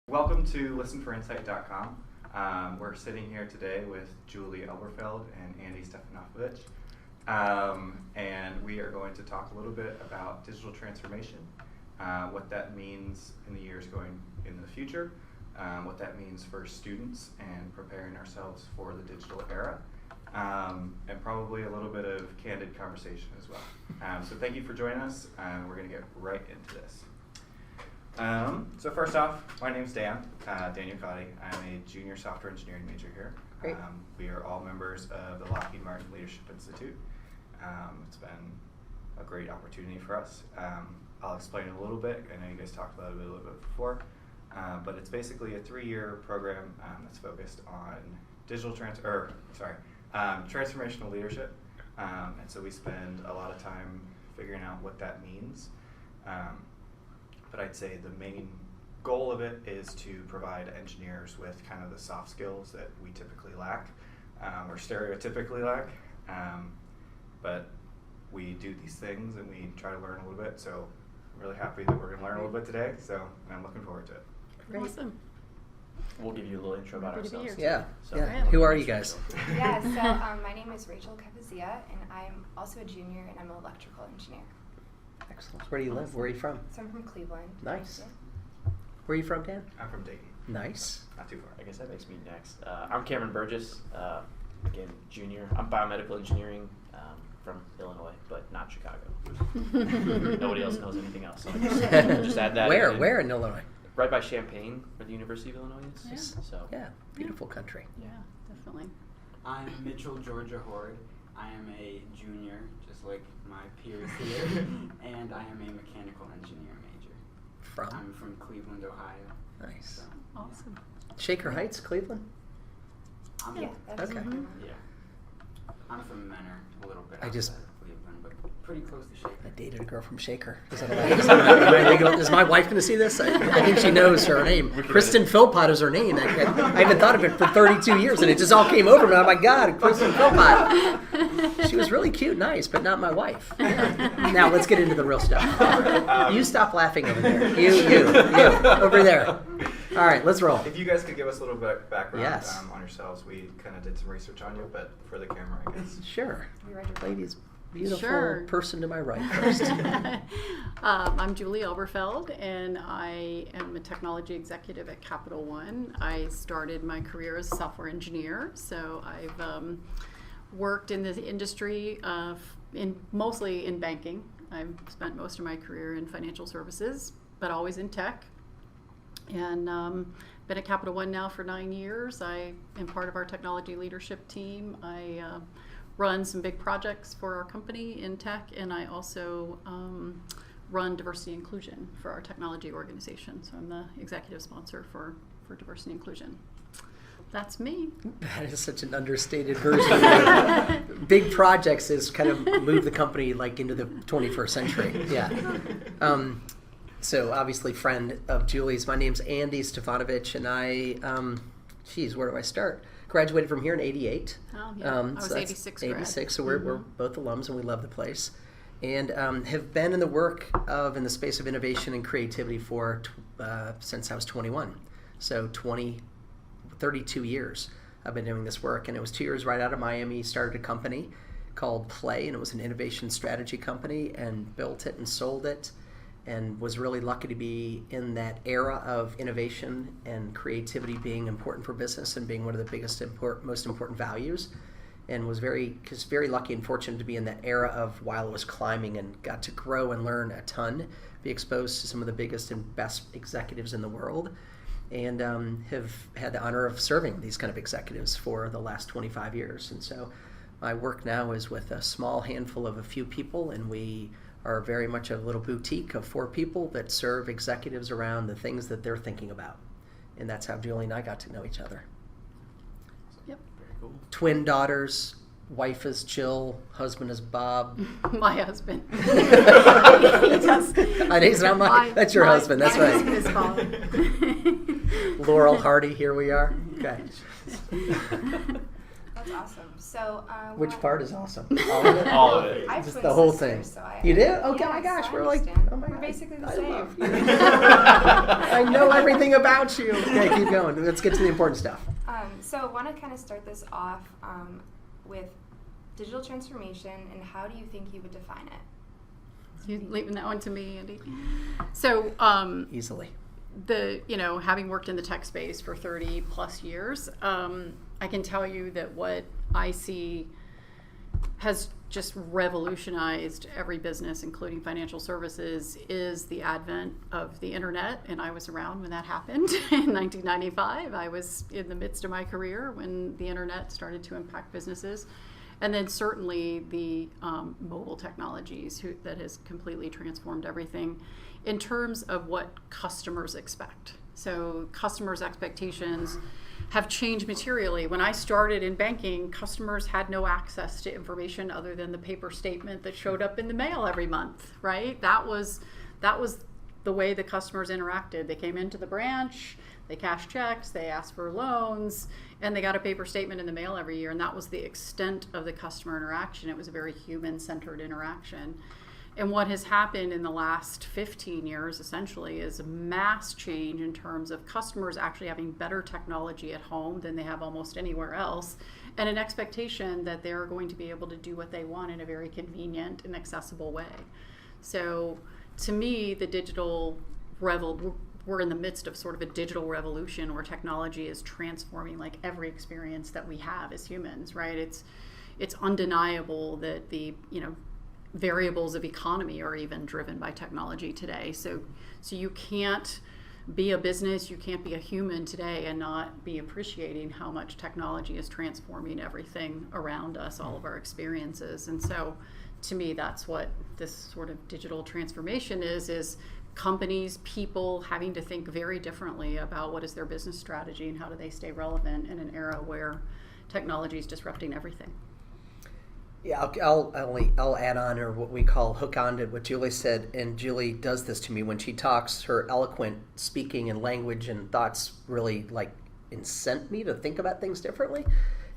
Welcome to listenforinsight.com. We're sitting here today with Julie Elberfeld and Andy Stefanovich, and we are going to talk a little bit about digital transformation, what that means in the years going in the future, what that means for students and preparing ourselves for the digital era, and probably a little bit of candid conversation as well. So thank you for joining us. We're going to get right into this. So first off, my name's Dan, Daniel Gotti. I'm a junior software engineering major here. Great. We are all members of the Lockheed Martin Leadership Institute. It's been a great opportunity for us. I'll explain it a little bit. I know you guys talked about it a little bit before, but it's basically a 3-year program that's focused on transformational leadership. And so we spend a lot of time figuring out what that means. But I'd say the main goal of it is to provide engineers with kind of the soft skills that we typically lack, or stereotypically lack. But we do these things and we try to learn a little bit. So I'm really happy that we're going to learn a little bit today. So I'm looking forward to it. Awesome. We'll give you a little intro about ourselves. Yeah. So, yeah. Who are you guys? Yeah, so my name is Rachel Capizia, and I'm also a junior, and I'm an electrical engineer. Excellent. Where do you live? Where are you from? So I'm from Cleveland. Nice. Yeah. Where are you from, Dan? I'm from Dayton. Nice. Not too far. I guess that makes me next. I'm Cameron Burgess, again, junior. I'm biomedical engineering from Illinois, but not Chicago. Nobody else knows anything else. So just add that in. Where in Illinois? Right by Champaign, where the University of Illinois is. Nice. So Yeah, beautiful country. Yeah, definitely. I'm Mitchell Georgia Horde. I am a junior, just like my peers here, and I am a mechanical engineer major. From? I'm from Cleveland, Ohio. Nice. So, Awesome. Shaker Heights, Cleveland? I'm, Yeah, that's Okay. yeah. I'm from Menor, a little bit I just- outside of Cleveland, but pretty close to Shaker. I dated a girl from Shaker. Is my wife going to see this? I think she knows her name. Kristen Philpott is her name. I haven't thought of it for 32 years, and it just all came over me. Oh my God, Kristen Philpott. She was really cute, nice, but not my wife. Now let's get into the real stuff. You stop laughing over there. You, over there. All right, let's roll. If you guys could give us a little bit of background Yes. On yourselves, we kind of did some research on you, but for the camera, I guess. Sure. You read your book? Ladies, beautiful Sure. person to my right first. I'm Julie Elberfeld, and I am a technology executive at Capital One. I started my career as a software engineer, so I've worked in the industry mostly in banking. I've spent most of my career in financial services, but always in tech. And been at Capital One now for 9 years. I am part of our technology leadership team. I run some big projects for our company in tech, and I also run diversity and inclusion for our technology organization. So I'm the executive sponsor for diversity and inclusion. That's me. That is such an understated version. Big projects is kind of move the company like into the 21st century. Yeah. So obviously friend of Julie's. My name's Andy Stefanovich, and I, where do I start? Graduated from here in '88. Oh, yeah. I was so that's 86 grad. 86, so we're both alums, and we love the place. And have been in the work in the space of innovation and creativity since I was 21. So 32 years I've been doing this work. And it was 2 years right out of Miami, started a company called Play, and it was an innovation strategy company, and built it and sold it. And was really lucky to be in that era of innovation and creativity being important for business and being one of the biggest, most important values. And was very lucky and fortunate to be in that era of while it was climbing, and got to grow and learn a ton, be exposed to some of the biggest and best executives in the world, and have had the honor of serving these kind of executives for the last 25 years. And so my work now is with a small handful of a few people, and we are very much a little boutique of 4 people that serve executives around the things that they're thinking about. And that's how Julie and I got to know each other. Yep. Very cool. Twin daughters, wife is Jill, husband is Bob. My husband. He's not that's your husband, that's my right. husband is Bob. Laurel Hardy, here we are. Okay. That's awesome. So, Which part is awesome? All of it? All of it. I have Just twin the whole sisters, thing. So You did? Oh, yeah, my gosh, so I we're like, understand. oh my We're God. basically the I same. love you. I know everything about you. Okay, keep going. Let's get to the important stuff. So I want to kind of start this off with digital transformation, and how do you think you would define it? You leaving that one to me, Andy? So, Easily. Having worked in the tech space for 30 plus years, I can tell you that what I see has just revolutionized every business, including financial services, is the advent of the internet. And I was around when that happened in 1995. I was in the midst of my career when the internet started to impact businesses. And then certainly the mobile technologies that has completely transformed everything in terms of what customers expect. So customers' expectations have changed materially. When I started in banking, customers had no access to information other than the paper statement that showed up in the mail every month, right? That was the way the customers interacted. They came into the branch, they cashed checks, they asked for loans, and they got a paper statement in the mail every year, and that was the extent of the customer interaction. It was a very human-centered interaction. And what has happened in the last 15 years, essentially, is a mass change in terms of customers actually having better technology at home than they have almost anywhere else, and an expectation that they're going to be able to do what they want in a very convenient and accessible way. So, to me, we're in the midst of sort of a digital revolution where technology is transforming like every experience that we have as humans, right? It's undeniable that the variables of economy are even driven by technology today. So you can't be a business, you can't be a human today and not be appreciating how much technology is transforming everything around us, all of our experiences. And so to me, that's what this sort of digital transformation is companies, people having to think very differently about what is their business strategy and how do they stay relevant in an era where technology is disrupting everything. Yeah, I'll add on, or what we call hook on to what Julie said, and Julie does this to me when she talks. Her eloquent speaking and language and thoughts really like incent me to think about things differently.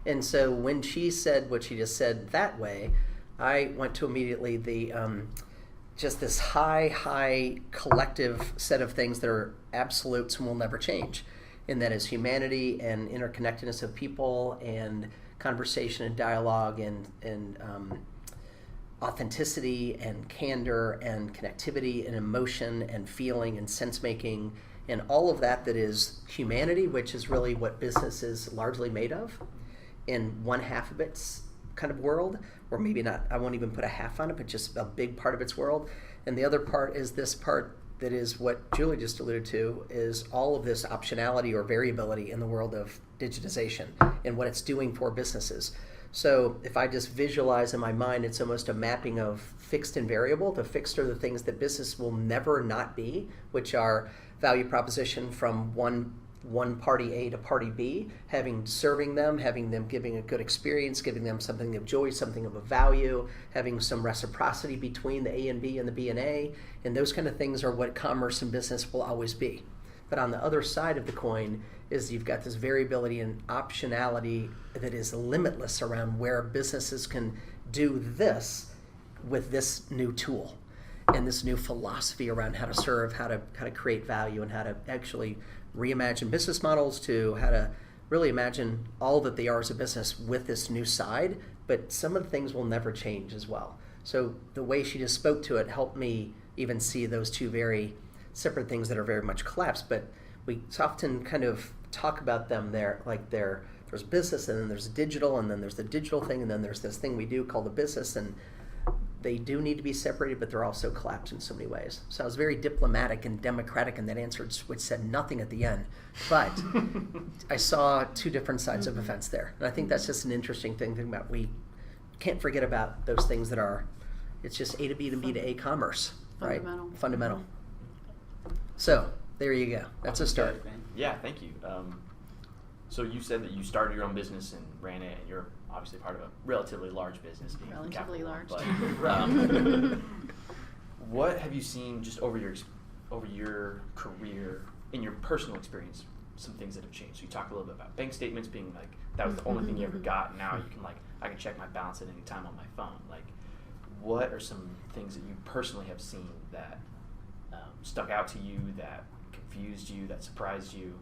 And so when she said what she just said that way, I went to immediately the just this high collective set of things that are absolutes and will never change, and that is humanity and interconnectedness of people and conversation and dialogue and authenticity and candor and connectivity and emotion and feeling and sense making and all of that is humanity, which is really what business is largely made of, in one half of its kind of world, or maybe not, I won't even put a half on it, but just a big part of its world. And the other part is this part that is what Julie just alluded to, is all of this optionality or variability in the world of digitization and what it's doing for businesses. So if I just visualize in my mind, it's almost a mapping of fixed and variable. The fixed are the things that business will never not be, which are value proposition from one party A to party B, serving them, having them giving a good experience, giving them something of joy, something of a value, having some reciprocity between the A and B and the B and A, and those kind of things are what commerce and business will always be. But on the other side of the coin is you've got this variability and optionality that is limitless around where businesses can do this with this new tool and this new philosophy around how to serve, how to create value, and how to actually reimagine business models, to how to really imagine all that they are as a business with this new side. But some of the things will never change as well. So the way she just spoke to it helped me even see those two very separate things that are very much collapsed. But we often kind of talk about them there's business, and then there's digital, and then there's the digital thing, and then there's this thing we do called the business, and they do need to be separated, but they're also collapsed in so many ways. So I was very diplomatic and democratic in that answer, which said nothing at the end. But I saw two different sides of a fence there. And I think that's just an interesting thing to think about. We can't forget about those things that are, it's just A to B to B to A commerce, right? Fundamental. So there you go. That's a start. Yeah, thank you. So you said that you started your own business and ran it, and you're obviously part of a relatively large business. Relatively large. But, what have you seen just over your career, in your personal experience, some things that have changed. So you talk a little bit about bank statements being like, that was the only thing you ever got, and now you can like, I can check my balance at any time on my phone. Like, what are some things that you personally have seen that stuck out to you, that confused you, that surprised you?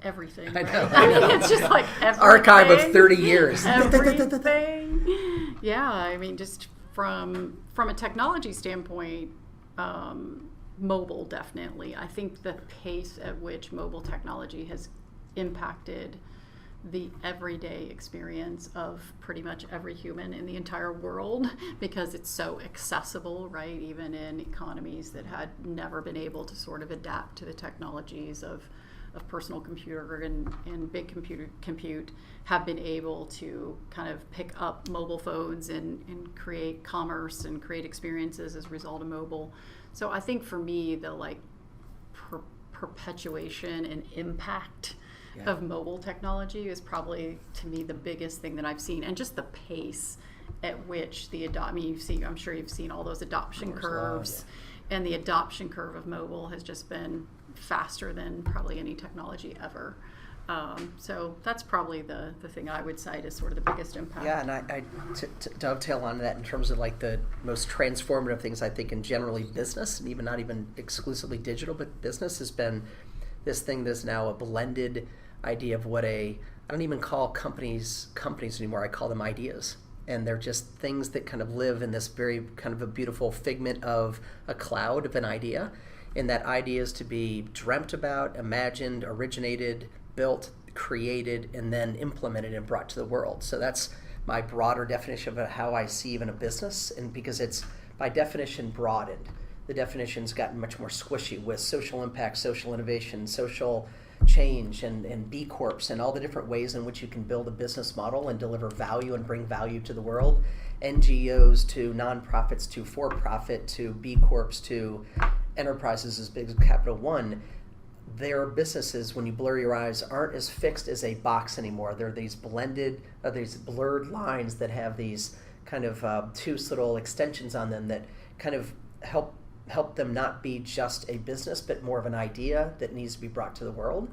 Everything. I Right? know. I mean, it's just like everything. Archive of 30 years. Everything. Yeah, I mean, just from a technology standpoint, mobile definitely. I think the pace at which mobile technology has impacted the everyday experience of pretty much every human in the entire world, because it's so accessible, right? Even in economies that had never been able to sort of adapt to the technologies of personal computer and big compute have been able to kind of pick up mobile phones and create commerce and create experiences as a result of mobile. So I think for me, the like perpetuation and impact of mobile technology is probably, to me, the biggest thing that I've seen, and just the pace at which I'm sure you've seen all those adoption curves, and the adoption curve of mobile has just been faster than probably any technology ever. So that's probably the thing I would cite as sort of the biggest impact. Yeah, and I to dovetail on that in terms of like the most transformative things, I think in generally business, and even not even exclusively digital, but business has been this thing that's now a blended idea of what I don't even call companies anymore, I call them ideas. And they're just things that kind of live in this very kind of a beautiful figment of a cloud of an idea. And that idea is to be dreamt about, imagined, originated, built, created, and then implemented and brought to the world. So that's my broader definition of how I see even a business. And because it's by definition broadened, the definition's gotten much more squishy with social impact, social innovation, social change, and B Corps, and all the different ways in which you can build a business model and deliver value and bring value to the world. NGOs to nonprofits to for-profit to B Corps to enterprises as big as Capital One. Their businesses, when you blur your eyes, aren't as fixed as a box anymore. They're these these blurred lines that have these kind of obtuse little extensions on them that kind of help them not be just a business, but more of an idea that needs to be brought to the world.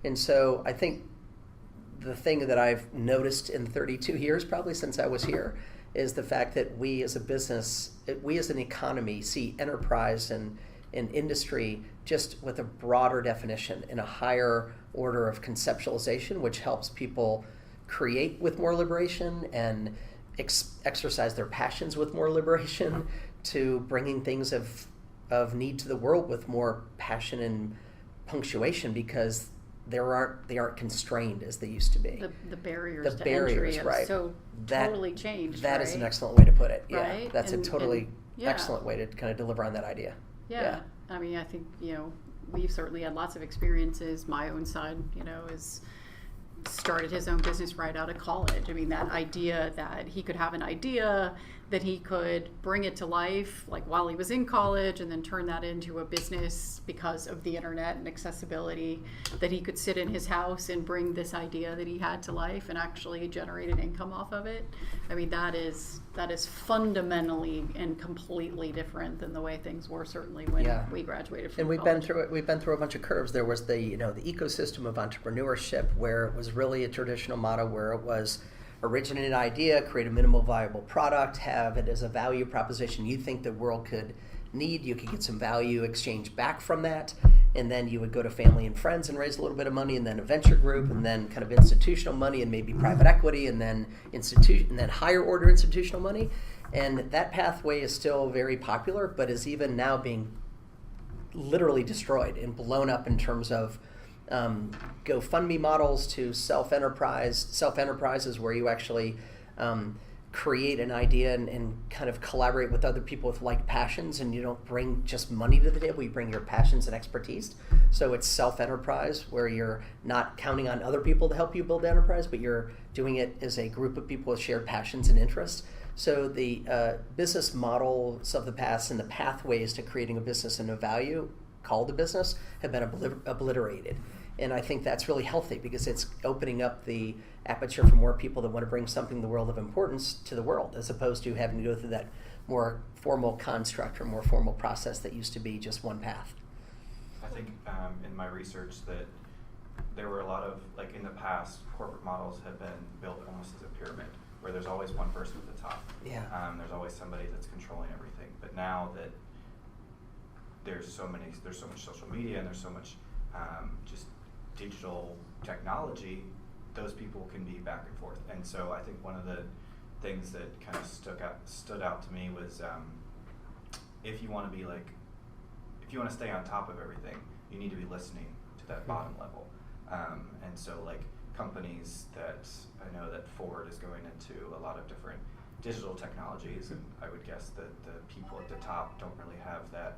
And so I think the thing that I've noticed in 32 years, probably since I was here, is the fact that we as a business, we as an economy see enterprise and industry just with a broader definition and a higher order of conceptualization, which helps people create with more liberation and exercise their passions with more liberation, to bringing things of need to the world with more passion and punctuation, because they aren't constrained as they used to be. The barriers to barriers, entry have right. so totally changed. That right? is an excellent way to put it. Yeah, Right? that's And- a totally yeah. excellent way to kind of deliver on that idea. Yeah. I mean, I think, we've certainly had lots of experiences. My own son, is started his own business right out of college. I mean, that idea that he could have an idea, that he could bring it to life like while he was in college, and then turn that into a business because of the internet and accessibility, that he could sit in his house and bring this idea that he had to life and actually generate an income off of it. I mean, that is fundamentally and completely different than the way things were certainly when we graduated from And we've college. been through it. We've been through a bunch of curves. There was the ecosystem of entrepreneurship, where it was really a traditional model where it was originate an idea, create a minimal viable product, have it as a value proposition you think the world could need. You could get some value exchange back from that, and then you would go to family and friends and raise a little bit of money, and then a venture group, and then kind of institutional money, and maybe private equity, and then and then higher order institutional money. And that pathway is still very popular, but is even now being literally destroyed and blown up in terms of GoFundMe models to self-enterprises where you actually create an idea and kind of collaborate with other people with like passions, and you don't bring just money to the table, you bring your passions and expertise. So it's self-enterprise, where you're not counting on other people to help you build the enterprise, but you're doing it as a group of people with shared passions and interests. So the business models of the past and the pathways to creating a business and a value called a business have been obliterated. And I think that's really healthy, because it's opening up the aperture for more people that want to bring something in the world of importance to the world, as opposed to having to go through that more formal construct or more formal process that used to be just one path. I think in my research that there were a lot of, like in the past, corporate models have been built almost as a pyramid, where there's always one person at the top. Yeah. There's always somebody that's controlling everything. But now that there's so much social media and there's so much just digital technology, those people can be back and forth. And so I think one of the things that kind of stood out to me was if you want to stay on top of everything, you need to be listening to that bottom level. And so like companies that I know that Ford is going into a lot of different digital technologies, and I would guess that the people at the top don't really have that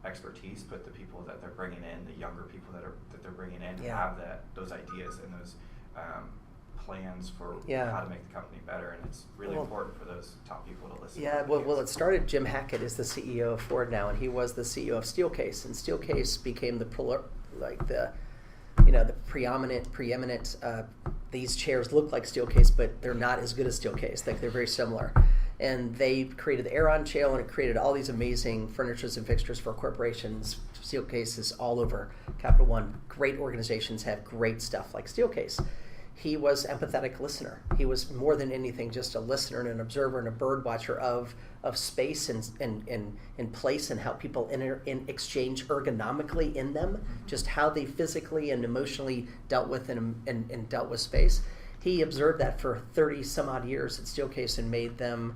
expertise, but the people that they're bringing in, the younger people that they're bringing in, have those ideas and those plans for how to make the company better, and it's really important for those top people to listen. Yeah, well, it started. Jim Hackett is the CEO of Ford now, and he was the CEO of Steelcase, and Steelcase became the preeminent. These chairs look like Steelcase, but they're not as good as Steelcase. They're very similar. And they created the Aeron chair, and it created all these amazing furnitures and fixtures for corporations. Steelcase is all over Capital One. Great organizations have great stuff like Steelcase. He was empathetic listener. He was more than anything just a listener and an observer and a bird watcher of space and place and how people exchange ergonomically in them, just how they physically and emotionally dealt with and dealt with space. He observed that for 30 some odd years at Steelcase and made them,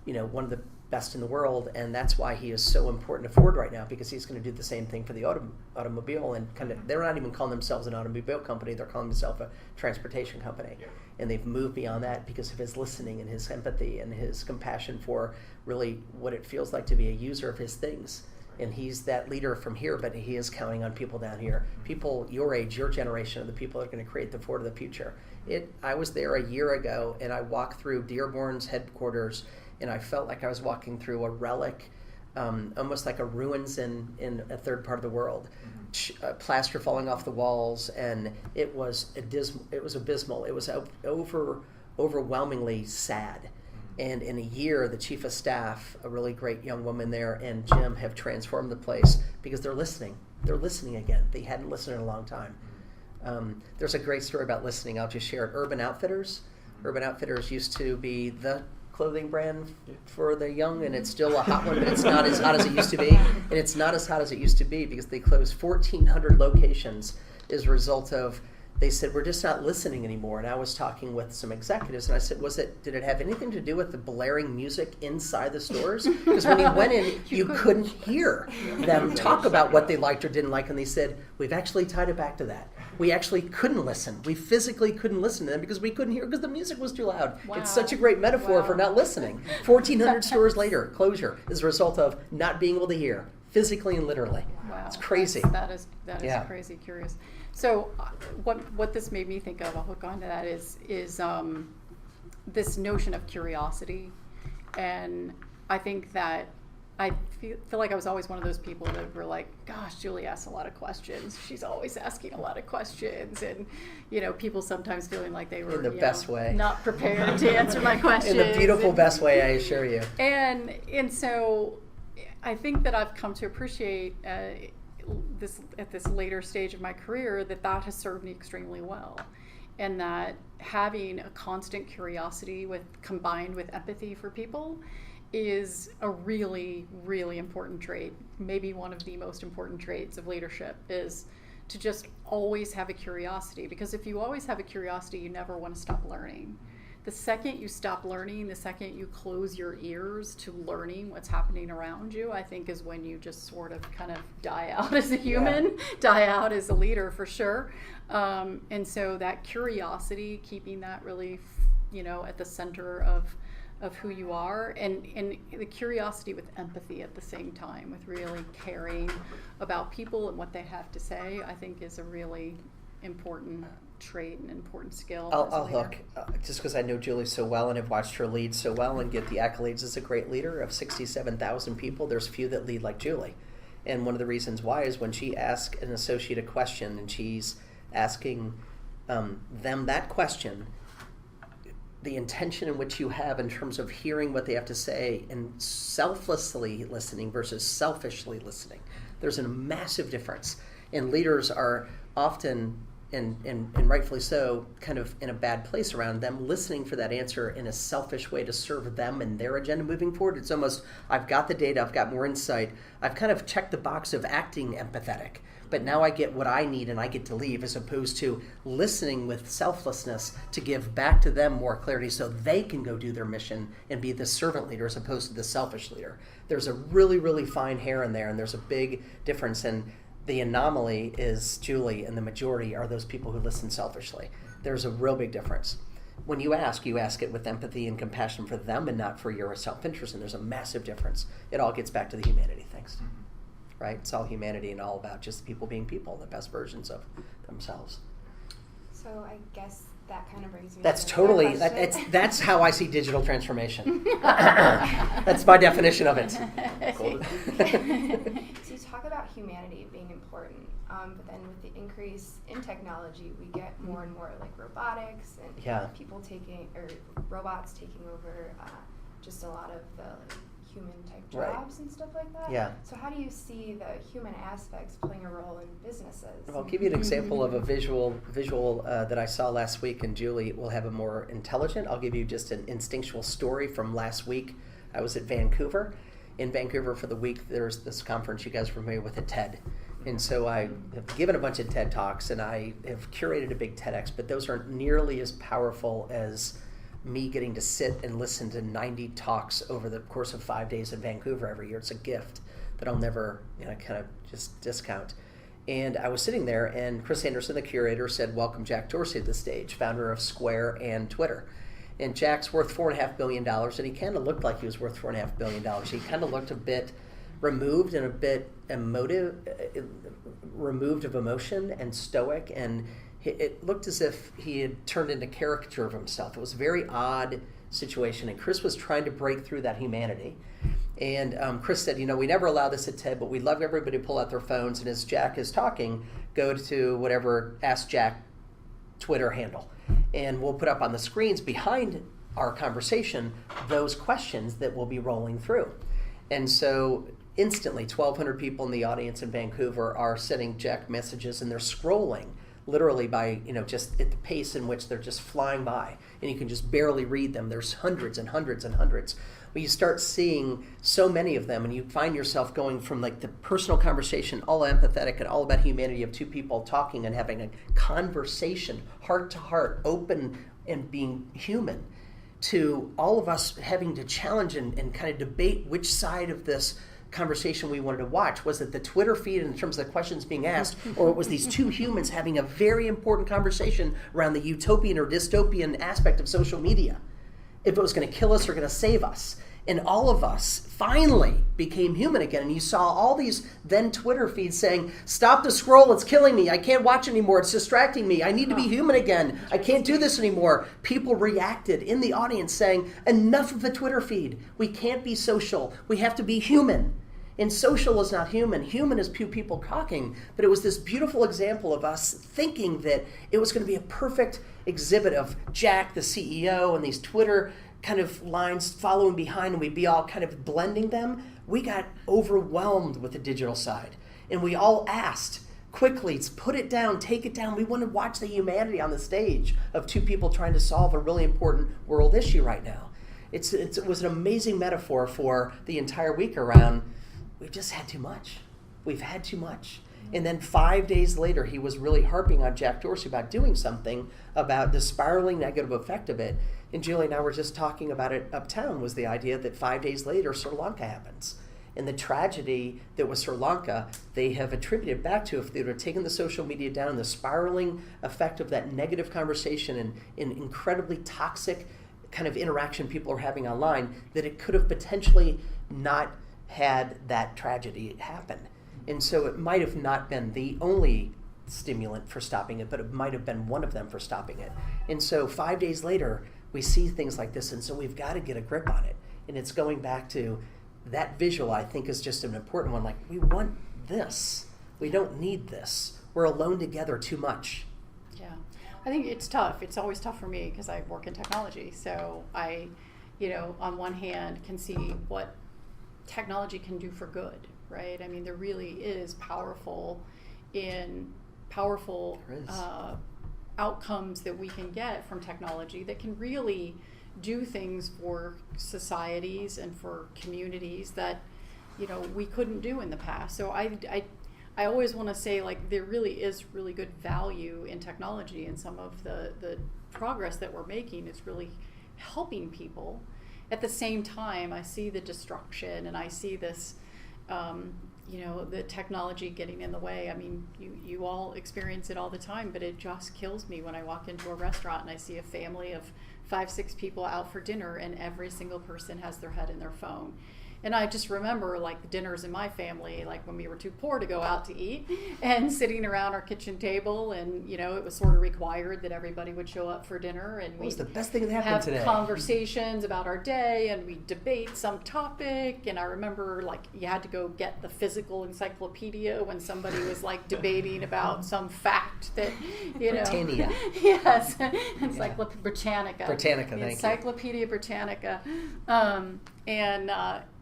one of the best in the world, and that's why he is so important to Ford right now, because he's going to do the same thing for the automobile, and they're not even calling themselves an automobile company, they're calling themselves a transportation company. Yeah. And they've moved beyond that because of his listening and his empathy and his compassion for really what it feels like to be a user of his things. And he's that leader from here, but he is counting on people down here. People your age, your generation, are the people that are going to create the Ford of the future. I was there a year ago, and I walked through Dearborn's headquarters, and I felt like I was walking through a relic, almost like a ruins in a third part of the world. Plaster falling off the walls, and it was abysmal. It was overwhelmingly sad. And in a year, the chief of staff, a really great young woman there, and Jim have transformed the place because they're listening. They're listening again. They hadn't listened in a long time. There's a great story about listening. I'll just share it. Urban Outfitters. Urban Outfitters used to be the clothing brand for the young, and it's still a hot one, but it's not as hot as it used to be. And it's not as hot as it used to be because they closed 1,400 locations as a result of, they said, we're just not listening anymore. And I was talking with some executives, and I said, did it have anything to do with the blaring music inside the stores? Because when you went in, you couldn't hear them talk about what they liked or didn't like, and they said, we've actually tied it back to that. We actually couldn't listen. We physically couldn't listen to them because we couldn't hear, because the music was too loud. Wow. It's such a great metaphor for not listening. 1,400 stores later, closure is a result of not being able to hear, physically and literally. Wow. It's crazy. That is crazy curious. So what this made me think of, I'll hook onto that, is this notion of curiosity. And I think that I feel like I was always one of those people that were like, gosh, Julie asks a lot of questions. She's always asking a lot of questions. And, people sometimes feeling like they were in the best way not prepared to answer my questions. In the beautiful best way, I assure you. And so I think that I've come to appreciate this at this later stage of my career that has served me extremely well, and that having a constant curiosity combined with empathy for people is a really, really important trait. Maybe one of the most important traits of leadership is to just always have a curiosity, because if you always have a curiosity, you never want to stop learning. The second you stop learning, the second you close your ears to learning what's happening around you, I think is when you just sort of kind of die out as a human, die out as a leader for sure. And so that curiosity, keeping that really, at the center of who you are, and the curiosity with empathy at the same time, with really caring about people and what they have to say, I think is a really important trait and important skill. I'll hook, just because I know Julie so well and have watched her lead so well and get the accolades as a great leader of 67,000 people. There's few that lead like Julie. And one of the reasons why is when she asks an associate a question and she's asking them that question, the intention in which you have in terms of hearing what they have to say and selflessly listening versus selfishly listening. There's a massive difference. And leaders are often, and rightfully so, kind of in a bad place around them, listening for that answer in a selfish way to serve them and their agenda moving forward. It's almost, I've got the data, I've got more insight, I've kind of checked the box of acting empathetic, but now I get what I need and I get to leave, as opposed to listening with selflessness to give back to them more clarity so they can go do their mission and be the servant leader as opposed to the selfish leader. There's a really, really fine hair in there, and there's a big difference. And the anomaly is Julie, and the majority are those people who listen selfishly. There's a real big difference. When you ask it with empathy and compassion for them and not for your self-interest, and there's a massive difference. It all gets back to the humanity things, right? It's all humanity and all about just people being people, the best versions of themselves. So I guess that kind of brings me That's to totally, another question. that's how I see digital transformation. That's my definition of it. Cool. So you talk about humanity being important, but then with the increase in technology, we get more and more like robotics and robots taking over just a lot of the human type jobs and stuff like that. Yeah. So how do you see the human aspects playing a role in businesses? I'll give you an example of a visual that I saw last week, and Julie will have a more intelligent. I'll give you just an instinctual story from last week. I was at Vancouver. In Vancouver for the week, there's this conference, you guys are familiar with, at TED. And so I have given a bunch of TED Talks, and I have curated a big TEDx, but those aren't nearly as powerful as me getting to sit and listen to 90 talks over the course of 5 days in Vancouver every year. It's a gift that I'll never, kind of just discount. And I was sitting there, and Chris Anderson, the curator, said, "Welcome Jack Dorsey to the stage, founder of Square and Twitter." And Jack's worth $4.5 billion, and he kind of looked like he was worth $4.5 billion. He kind of looked a bit removed and a bit removed of emotion and stoic, and it looked as if he had turned into a caricature of himself. It was a very odd situation, and Chris was trying to break through that humanity. And Chris said, we never allow this at TED, but we'd love everybody to pull out their phones, and as Jack is talking, go to whatever Ask Jack Twitter handle. And we'll put up on the screens behind our conversation those questions that will be rolling through. And so instantly, 1,200 people in the audience in Vancouver are sending Jack messages, and they're scrolling literally by, just at the pace in which they're just flying by, and you can just barely read them. There's hundreds and hundreds and hundreds. Well, you start seeing so many of them, and you find yourself going from like the personal conversation, all empathetic and all about humanity of two people talking and having a conversation, heart to heart, open and being human, to all of us having to challenge and kind of debate which side of this conversation we wanted to watch. Was it the Twitter feed in terms of the questions being asked, or it was these two humans having a very important conversation around the utopian or dystopian aspect of social media? If it was going to kill us or going to save us. And all of us finally became human again. And you saw all these then Twitter feeds saying, "Stop the scroll, it's killing me. I can't watch anymore, it's distracting me. I need to be human again. I can't do this anymore." People reacted in the audience saying, "Enough of the Twitter feed. We can't be social. We have to be human." And social is not human. Human is few people talking. But it was this beautiful example of us thinking that it was going to be a perfect exhibit of Jack, the CEO, and these Twitter kind of lines following behind, and we'd be all kind of blending them. We got overwhelmed with the digital side. And we all asked quickly, put it down, take it down. We want to watch the humanity on the stage of two people trying to solve a really important world issue right now. It was an amazing metaphor for the entire week around, we've just had too much. We've had too much. And then 5 days later, he was really harping on Jack Dorsey about doing something about the spiraling negative effect of it. And Julie and I were just talking about it uptown, was the idea that 5 days later, Sri Lanka happens. And the tragedy that was Sri Lanka, they have attributed back to, if they would have taken the social media down, the spiraling effect of that negative conversation and incredibly toxic kind of interaction people are having online, that it could have potentially not had that tragedy happen. And so it might have not been the only stimulant for stopping it, but it might have been one of them for stopping it. And so 5 days later, we see things like this, and so we've got to get a grip on it. And it's going back to that visual, I think, is just an important one. Like, we want this. We don't need this. We're alone together too much. Yeah. I think it's tough. It's always tough for me because I work in technology. So I, on one hand, can see what technology can do for good, right? I mean, there really is powerful outcomes that we can get from technology that can really do things for societies and for communities that, you know, we couldn't do in the past. So I always want to say, like, there really is really good value in technology, and some of the progress that we're making is really helping people. At the same time, I see the destruction, and I see this, you know, the technology getting in the way. I mean, you all experience it all the time, but it just kills me when I walk into a restaurant and I see a family of 5-6 people out for dinner, and every single person has their head in their phone. And I just remember, like, the dinners in my family, like when we were too poor to go out to eat, and sitting around our kitchen table, and, you know, it was sort of required that everybody would show up for dinner, and what was the best thing that happened have today? Conversations about our day, and we debate some topic. And I remember, like, you had to go get the physical encyclopedia when somebody was, like, debating about some fact that, you know. Britannia. Yes, Encyclopedia Britannica. Britannica, thank you. Encyclopedia Britannica.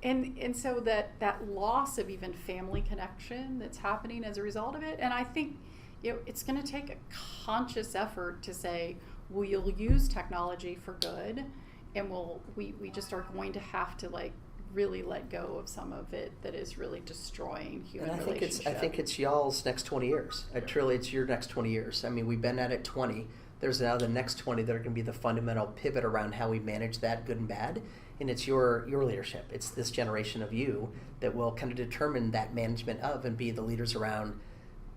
And so that loss of even family connection that's happening as a result of it. And I think, you know, it's going to take a conscious effort to say, we'll use technology for good, and we just are going to have to, like, really let go of some of it that is really destroying human relationships. I think it's y'all's next 20 years. Truly, it's your next 20 years. I mean, we've been at it 20. There's now the next 20 that are going to be the fundamental pivot around how we manage that good and bad. And it's your leadership. It's this generation of you that will kind of determine that management of, and be the leaders around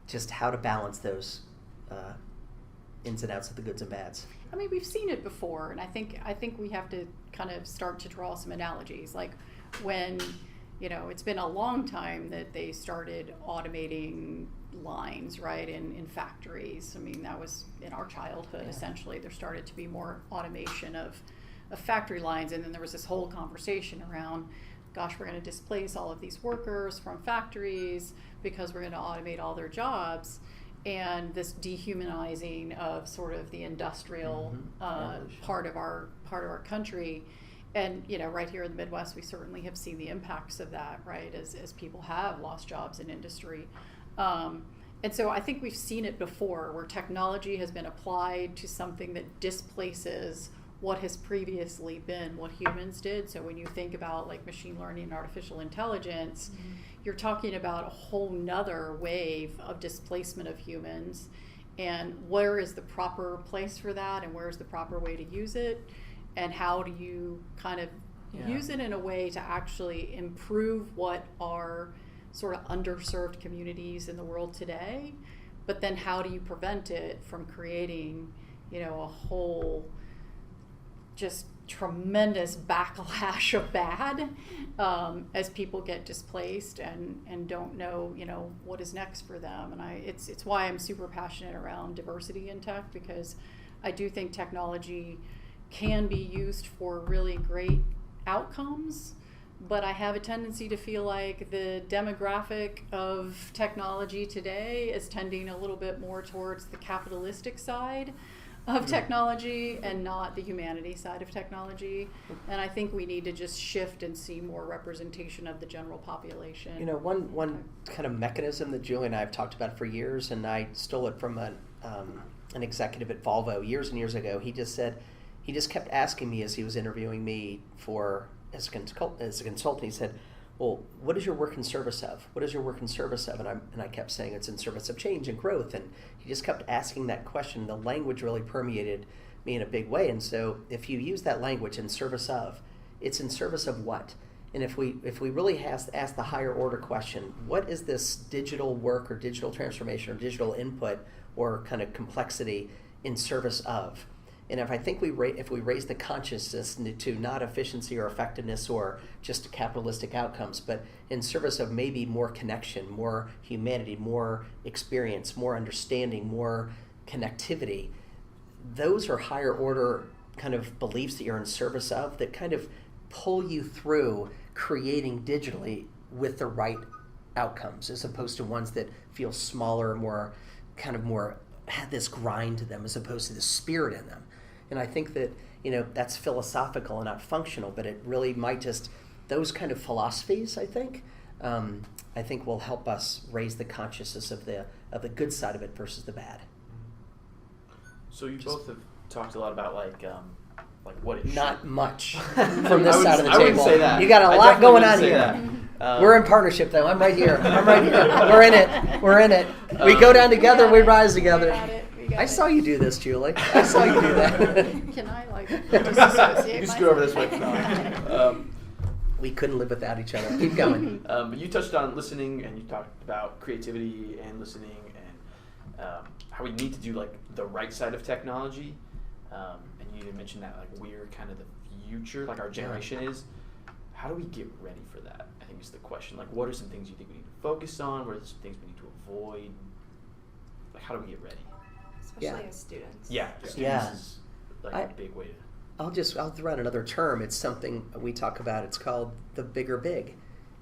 just how to balance those ins and outs of the goods and bads. I mean, we've seen it before, and I think we have to kind of start to draw some analogies. Like when, you know, it's been a long time that they started automating lines, right, in factories. I mean, that was in our childhood, essentially. There started to be more automation of factory lines, and then there was this whole conversation around, gosh, we're going to displace all of these workers from factories because we're going to automate all their jobs, and this dehumanizing of sort of the industrial part of our country. And, you know, right here in the Midwest, we certainly have seen the impacts of that, right, as people have lost jobs in industry. And so I think we've seen it before, where technology has been applied to something that displaces what has previously been what humans did. So when you think about, like, machine learning and artificial intelligence, you're talking about a whole nother wave of displacement of humans. And where is the proper place for that, and where is the proper way to use it, and how do you kind of use it in a way to actually improve what are sort of underserved communities in the world today, but then how do you prevent it from creating, you know, a whole just tremendous backlash of bad as people get displaced and don't know, you know, what is next for them. And it's why I'm super passionate around diversity in tech, because I do think technology can be used for really great outcomes, but I have a tendency to feel like the demographic of technology today is tending a little bit more towards the capitalistic side of technology and not the humanity side of technology. And I think we need to just shift and see more representation of the general population. You know, one kind of mechanism that Julie and I have talked about for years, and I stole it from an executive at Volvo years and years ago. He just kept asking me as he was interviewing me as a consultant, he said, well, what is your work in service of? What is your work in service of? And I kept saying it's in service of change and growth. And he just kept asking that question. The language really permeated me in a big way. And so if you use that language, in service of, it's in service of what? And if we really ask the higher order question, what is this digital work or digital transformation or digital input or kind of complexity in service of? And if we raise the consciousness to not efficiency or effectiveness or just capitalistic outcomes, but in service of maybe more connection, more humanity, more experience, more understanding, more connectivity, those are higher order kind of beliefs that you're in service of that kind of pull you through creating digitally with the right outcomes, as opposed to ones that feel smaller, more had this grind to them as opposed to the spirit in them. And I think that, you know, that's philosophical and not functional, but it really might just, those kind of philosophies, I think, I think will help us raise the consciousness of the good side of it versus the bad. So you both have talked a lot about like what it Not should. much from this side of the table. I wouldn't say that. You got a I lot definitely going on wouldn't say here. that. We're in partnership, though. I'm right here. We're in it. We're in it. We go down together. We rise together. I saw you do this, Julie. I saw you do that. Can I disassociate You screw over this way. We couldn't live without each other. Keep going. But you touched on listening, and you talked about creativity and listening, and how we need to do like the right side of technology. And you even mentioned that like we're kind of the future, like our generation is. How do we get ready for that? I think is the question. Like, what are some things you think we need to focus on? What are some things we need to avoid? Like, how do we get ready? Especially as students. Yeah, students is like a big way to. I'll throw out another term. It's something we talk about. It's called the bigger big.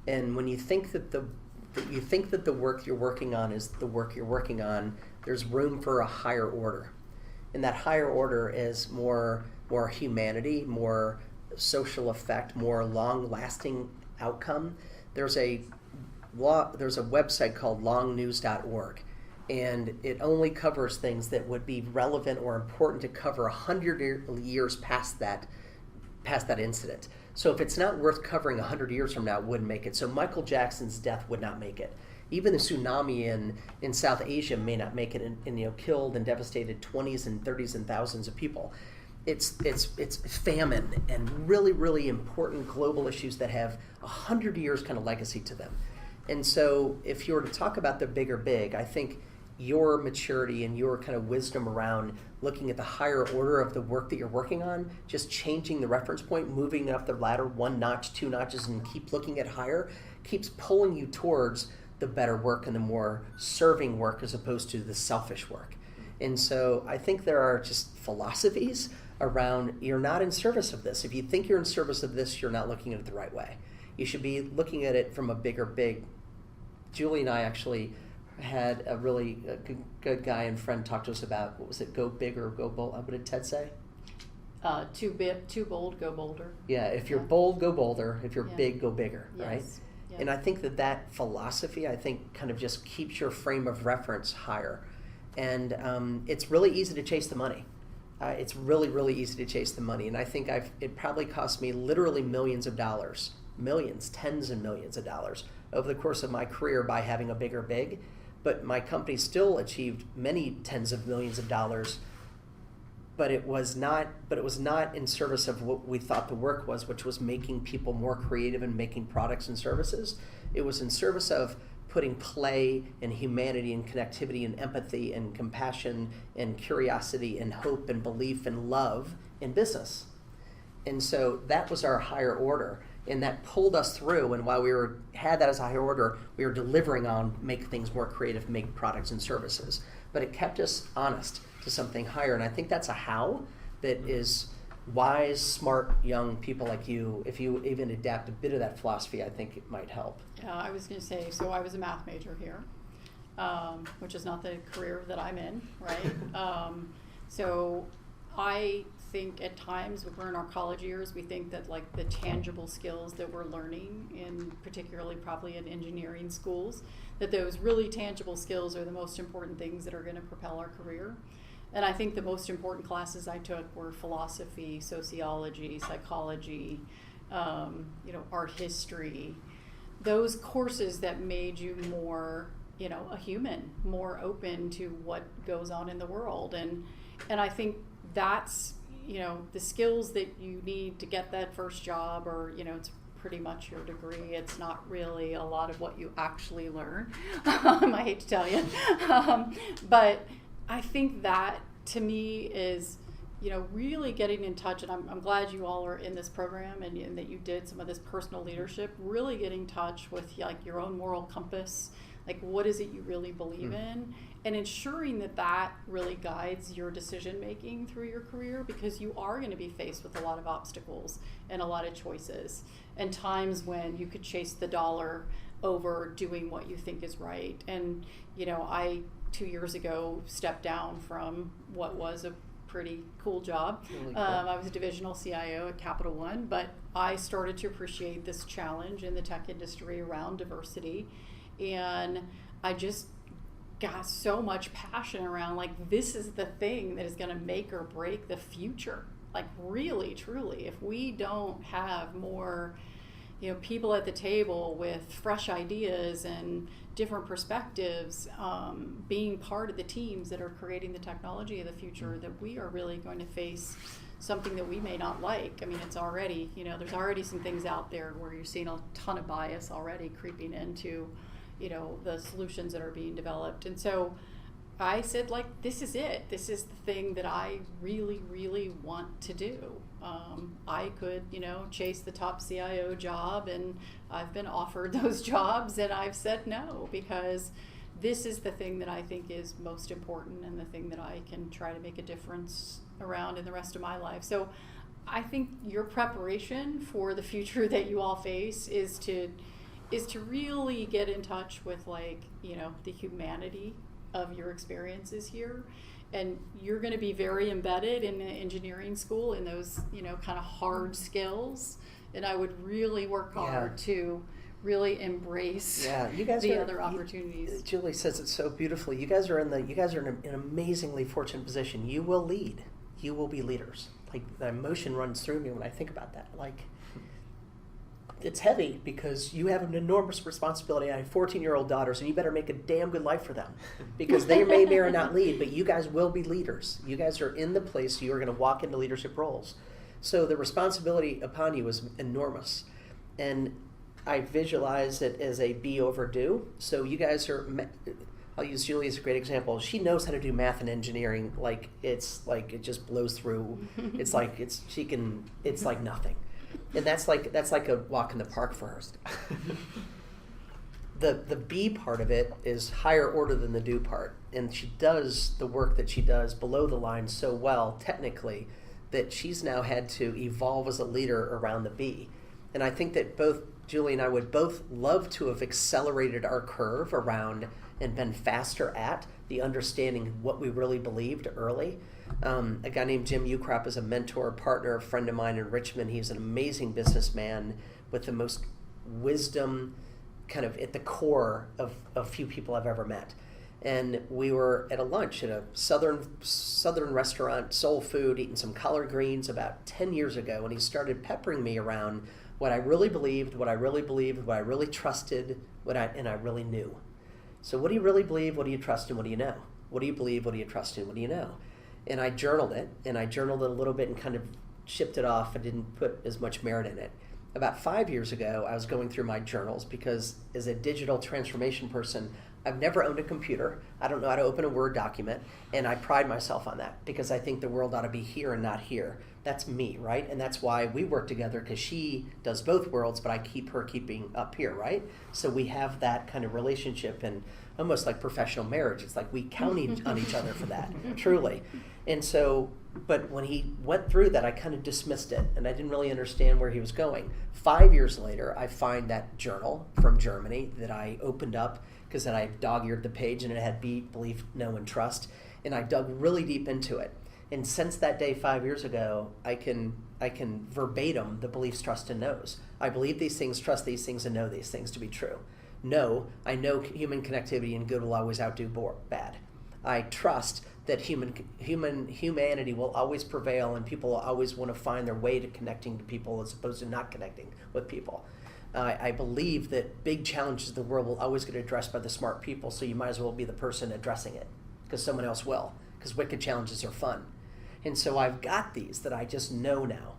And when you think that the work you're working on is the work you're working on, there's room for a higher order. And that higher order is more humanity, more social effect, more long-lasting outcome. There's a website called longnews.org. And it only covers things that would be relevant or important to cover 100 years past that incident. So if it's not worth covering 100 years from now, it wouldn't make it. So Michael Jackson's death would not make it. Even the tsunami in South Asia may not make it, and killed and devastated 20s and 30s and thousands of people. It's famine and really, really important global issues that have 100 years kind of legacy to them. And so if you were to talk about the bigger big, I think your maturity and your kind of wisdom around looking at the higher order of the work that you're working on, just changing the reference point, moving up the ladder 1 notch, 2 notches, and keep looking at higher, keeps pulling you towards the better work and the more serving work as opposed to the selfish work. And so I think there are just philosophies around you're not in service of this. If you think you're in service of this, you're not looking at it the right way. You should be looking at it from a bigger big. Julie and I actually had a really good guy and friend talk to us about, what was it, go big or go bold? What did Ted say? Too bold, go bolder. Yeah, if you're bold, go bolder. If you're big, go bigger, yes. right? Yeah. And I think that philosophy, I think, kind of just keeps your frame of reference higher. And it's really easy to chase the money. It's really, really easy to chase the money. And I think it probably cost me literally millions of dollars, millions, tens of millions of dollars over the course of my career by having a bigger big. But my company still achieved many tens of millions of dollars, but it was not in service of what we thought the work was, which was making people more creative and making products and services. It was in service of putting play and humanity and connectivity and empathy and compassion and curiosity and hope and belief and love in business. And so that was our higher order. And that pulled us through, and while we had that as a higher order, we were delivering on make things more creative, make products and services. But it kept us honest to something higher, and I think that's a how that is wise, smart, young people like you. If you even adapt a bit of that philosophy, I think it might help. Yeah, I was going to say, so I was a math major here, which is not the career that I'm in, right? So I think at times when we're in our college years, we think that like the tangible skills that we're learning, in particularly probably in engineering schools, that those really tangible skills are the most important things that are going to propel our career. And I think the most important classes I took were philosophy, sociology, psychology, art history, those courses that made you more, a human, more open to what goes on in the world. And I think that's, the skills that you need to get that first job, or, it's pretty much your degree. It's not really a lot of what you actually learn. I hate to tell you. But I think that, to me, is, really getting in touch, and I'm glad you all are in this program and that you did some of this personal leadership, really getting in touch with like your own moral compass, like what is it you really believe in, and ensuring that really guides your decision making through your career, because you are going to be faced with a lot of obstacles and a lot of choices, and times when you could chase the dollar over doing what you think is right. And I 2 years ago stepped down from what was a pretty cool job. Really cool. I was a divisional CIO at Capital One, but I started to appreciate this challenge in the tech industry around diversity, and I just got so much passion around, like, this is the thing that is going to make or break the future. Like, really, truly, if we don't have more, people at the table with fresh ideas and different perspectives, being part of the teams that are creating the technology of the future, that we are really going to face something that we may not like. I mean, it's already, there's already some things out there where you're seeing a ton of bias already creeping into, the solutions that are being developed. And so I said, like, this is it. This is the thing that I really, really want to do. I could, chase the top CIO job, and I've been offered those jobs, and I've said no, because this is the thing that I think is most important and the thing that I can try to make a difference around in the rest of my life. So I think your preparation for the future that you all face is to really get in touch with, like, the humanity of your experiences here. And you're going to be very embedded in the engineering school in those, kind of hard skills. And I would really work hard to really embrace you guys the other opportunities. Julie says it so beautifully. You guys are in an amazingly fortunate position. You will lead. You will be leaders. Like, the emotion runs through me when I think about that. Like, it's heavy because you have an enormous responsibility. I have 14-year-old daughters, and you better make a damn good life for them, because they may or not lead, but you guys will be leaders. You guys are in the place you are going to walk into leadership roles. So the responsibility upon you is enormous. And I visualize it as a be over do. So you guys are, I'll use Julie as a great example. She knows how to do math and engineering. Like, it's like it just blows through. It's like it's like nothing. And that's like a walk in the park for her. The B part of it is higher order than the do part. And she does the work that she does below the line so well technically that she's now had to evolve as a leader around the B. And I think that both Julie and I would both love to have accelerated our curve around and been faster at the understanding what we really believed early. A guy named Jim Ukrop is a mentor, partner, a friend of mine in Richmond. He's an amazing businessman with the most wisdom kind of at the core of a few people I've ever met. And we were at a lunch at a southern restaurant, soul food, eating some collard greens about 10 years ago, and he started peppering me around what I really believed, what I really trusted, and I really knew. So what do you really believe, what do you trust, and what do you know? What do you believe, what do you trust, and what do you know? And I journaled it a little bit and kind of shipped it off. I didn't put as much merit in it. About 5 years ago, I was going through my journals because as a digital transformation person, I've never owned a computer. I don't know how to open a Word document, and I pride myself on that because I think the world ought to be here and not here. That's me, right? And that's why we work together, because she does both worlds, but I keep her keeping up here, right? So we have that kind of relationship, and almost like professional marriage. It's like we count on each other for that, truly. And so, but when he went through that, I kind of dismissed it, and I didn't really understand where he was going. 5 years later, I find that journal from Germany that I opened up, because then I dog-eared the page, and it had be, believe, know, and trust, and I dug really deep into it. And since that day 5 years ago, I can verbatim the beliefs, trust, and knows. I believe these things, trust these things, and know these things to be true. No, I know human connectivity and good will always outdo bad. I trust that humanity will always prevail, and people will always want to find their way to connecting to people as opposed to not connecting with people. I believe that big challenges of the world will always get addressed by the smart people, so you might as well be the person addressing it, because someone else will, because wicked challenges are fun. And so I've got these that I just know now.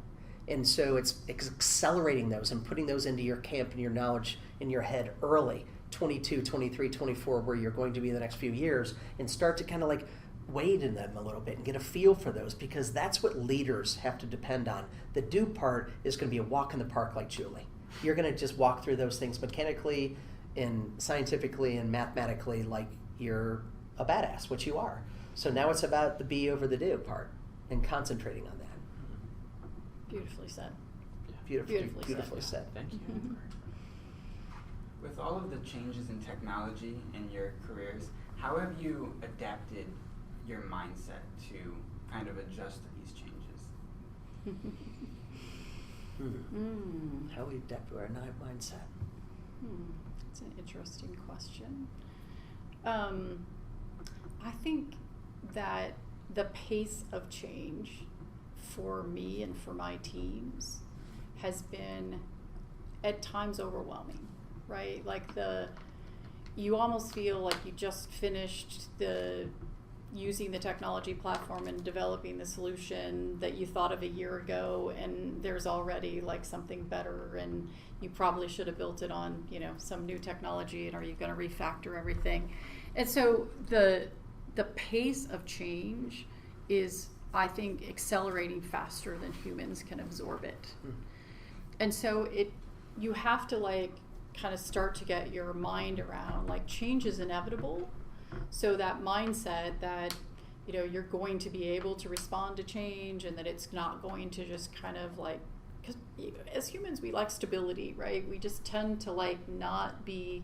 And so it's accelerating those and putting those into your camp and your knowledge in your head early, 22, 23, 24, where you're going to be in the next few years, and start to kind of like wade in them a little bit and get a feel for those, because that's what leaders have to depend on. The do part is going to be a walk in the park like Julie. You're going to just walk through those things mechanically and scientifically and mathematically like you're a badass, which you are. So now it's about the be over the do part and concentrating on that. Beautifully said. Beautifully said. Thank you. With all of the changes in technology in your careers, how have you adapted your mindset to kind of adjust to these changes. How we adapt to our mindset? It's an interesting question. I think that the pace of change for me and for my teams has been at times overwhelming, right? Like you almost feel like you just finished using the technology platform and developing the solution that you thought of a year ago, and there's already like something better, and you probably should have built it on, some new technology, and are you going to refactor everything? And so the pace of change is, I think, accelerating faster than humans can absorb it. And so you have to kind of start to get your mind around change is inevitable. So that mindset that you're going to be able to respond to change, and that it's not going to just kind of because as humans we like stability, right? We just tend to not be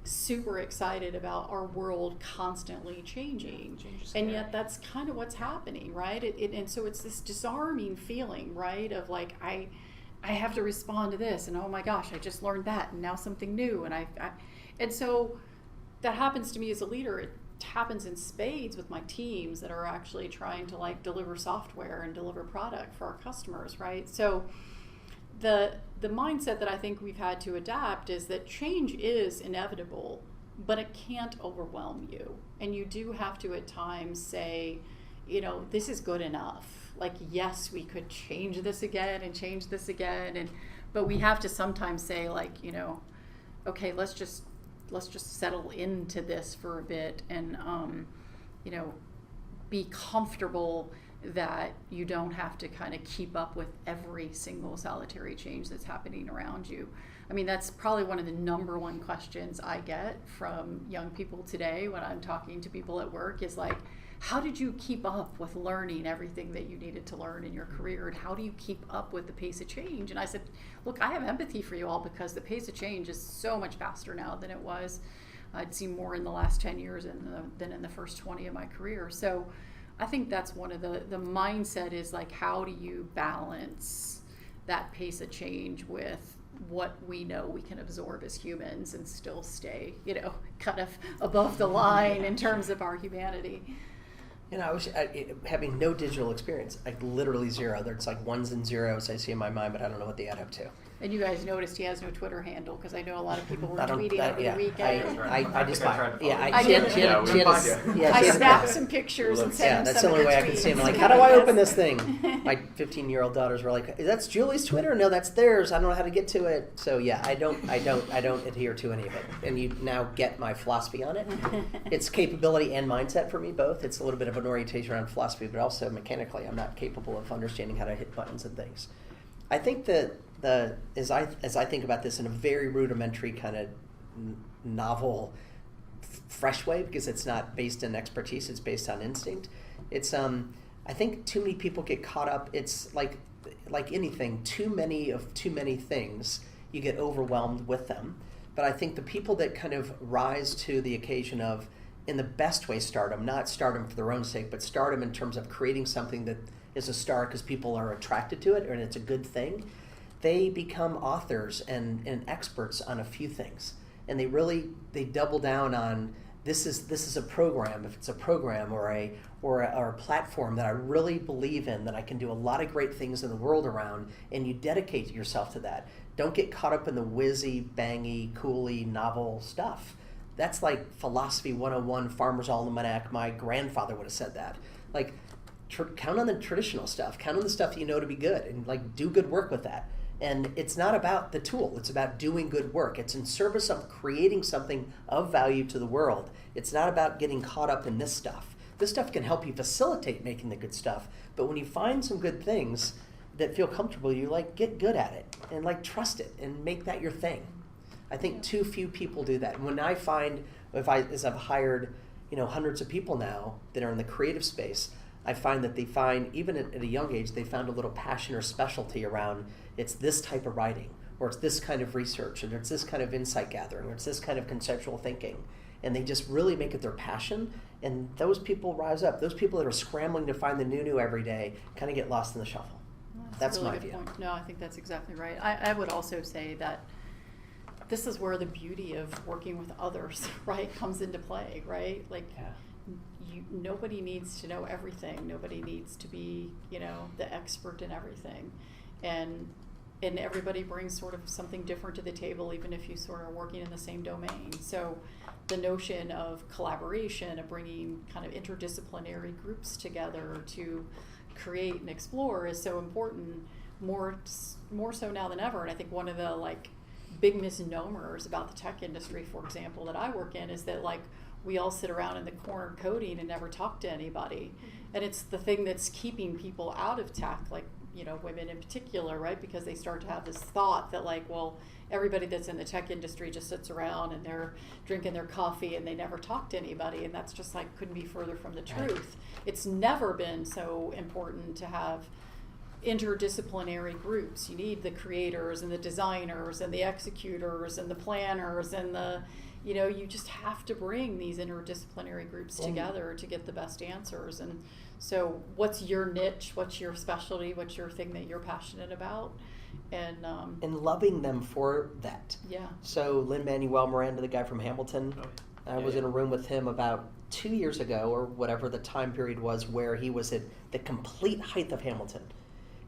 super excited about our world constantly changing, and yet that's kind of what's happening, right? And so it's this disarming feeling, right, of I have to respond to this, and oh my gosh, I just learned that, and now something new, and so that happens to me as a leader. It happens in spades with my teams that are actually trying to deliver software and deliver product for our customers, right? So the mindset that I think we've had to adapt is that change is inevitable, but it can't overwhelm you. And you do have to at times say, this is good enough. Yes, we could change this again, but we have to sometimes say okay, let's just settle into this for a bit, and be comfortable that you don't have to kind of keep up with every single solitary change that's happening around you. I mean, that's probably one of the number one questions I get from young people today when I'm talking to people at work is how did you keep up with learning everything that you needed to learn in your career, and how do you keep up with the pace of change? And I said, look, I have empathy for you all, because the pace of change is so much faster now than it was. I'd seen more in the last 10 years than in the first 20 of my career. So I think that's one of the mindset is how do you balance that pace of change with what we know we can absorb as humans and still stay, kind of above the line in terms of our humanity. Having no digital experience, literally zero. There's ones and zeros I see in my mind, but I don't know what they add up to. And you guys noticed he has no Twitter handle, because I know a lot of people were tweeting over the weekend. I snapped some pictures and sent him that's some the only way I can see him. How do I open this thing? My 15-year-old daughters were that's Julie's Twitter? No, that's theirs. I don't know how to get to it. So I don't adhere to any of it. And you now get my philosophy on it. It's capability and mindset for me both. It's a little bit of an orientation around philosophy, but also mechanically, I'm not capable of understanding how to hit buttons and things. I think that as I think about this in a very rudimentary kind of novel, fresh way, because it's not based in expertise, it's based on instinct. It's I think too many people get caught up. It's like anything, too many things, you get overwhelmed with them. But I think the people that kind of rise to the occasion of, in the best way, stardom, not stardom for their own sake, but stardom in terms of creating something that is a star because people are attracted to it and it's a good thing, they become authors and experts on a few things. And they double down on this is a program, if it's a program or a platform that I really believe in, that I can do a lot of great things in the world around, and you dedicate yourself to that. Don't get caught up in the whizzy, bangy, cooly, novel stuff. That's philosophy 101, Farmer's Almanac. My grandfather would have said that. Count on the traditional stuff. Count on the stuff you know to be good, and do good work with that. And it's not about the tool. It's about doing good work. It's in service of creating something of value to the world. It's not about getting caught up in this stuff. This stuff can help you facilitate making the good stuff. But when you find some good things that feel comfortable, you get good at it and trust it and make that your thing. I think too few people do that. And when I find, as I've hired, hundreds of people now that are in the creative space, I find that they find, even at a young age, they found a little passion or specialty around, it's this type of writing, or it's this kind of research, or it's this kind of insight gathering, or it's this kind of conceptual thinking. And they just really make it their passion, And those people rise up. Those people that are scrambling to find the new every day kind of get lost in the shuffle. That's a really my good view. point. No, I think that's exactly right. I would also say that this is where the beauty of working with others, right, comes into play, right? Like, nobody needs to know everything. Nobody needs to be, the expert in everything. And everybody brings sort of something different to the table, even if you sort of are working in the same domain. So the notion of collaboration, of bringing kind of interdisciplinary groups together to create and explore is so important, more so now than ever. And I think one of the big misnomers about the tech industry, for example, that I work in is that we all sit around in the corner coding and never talk to anybody. And it's the thing that's keeping people out of tech, women in particular, right? Because they start to have this thought that everybody that's in the tech industry just sits around and they're drinking their coffee and they never talk to anybody. And that's just couldn't be further from the truth. It's never been so important to have interdisciplinary groups. You need the creators and the designers and the executors and the planners and you just have to bring these interdisciplinary groups together to get the best answers. And so what's your niche? What's your specialty? What's your thing that you're passionate about? And loving them for that. Yeah. So Lin-Manuel Miranda, the guy from Hamilton, I was in a room with him about 2 years ago, or whatever the time period was, where he was at the complete height of Hamilton.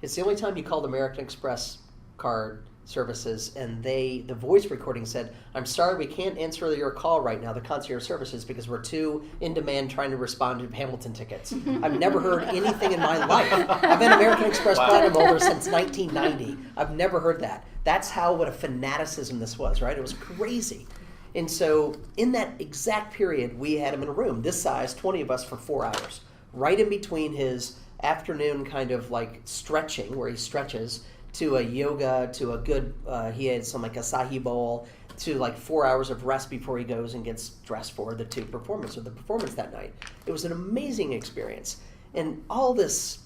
It's the only time you called American Express card services, and the voice recording said, "I'm sorry, we can't answer your call right now, the concierge services, because we're too in demand trying to respond to Hamilton tickets." I've never heard anything in my life. I've been American Express Platinum holder since 1990. I've never heard that. That's what a fanaticism this was, right? It was crazy. And so in that exact period, we had him in a room this size, 20 of us, for 4 hours, right in between his afternoon kind of stretching, where he stretches, to a yoga, to a good, he had some acai bowl, to 4 hours of rest before he goes and gets dressed for the performance that night. It was an amazing experience. And all this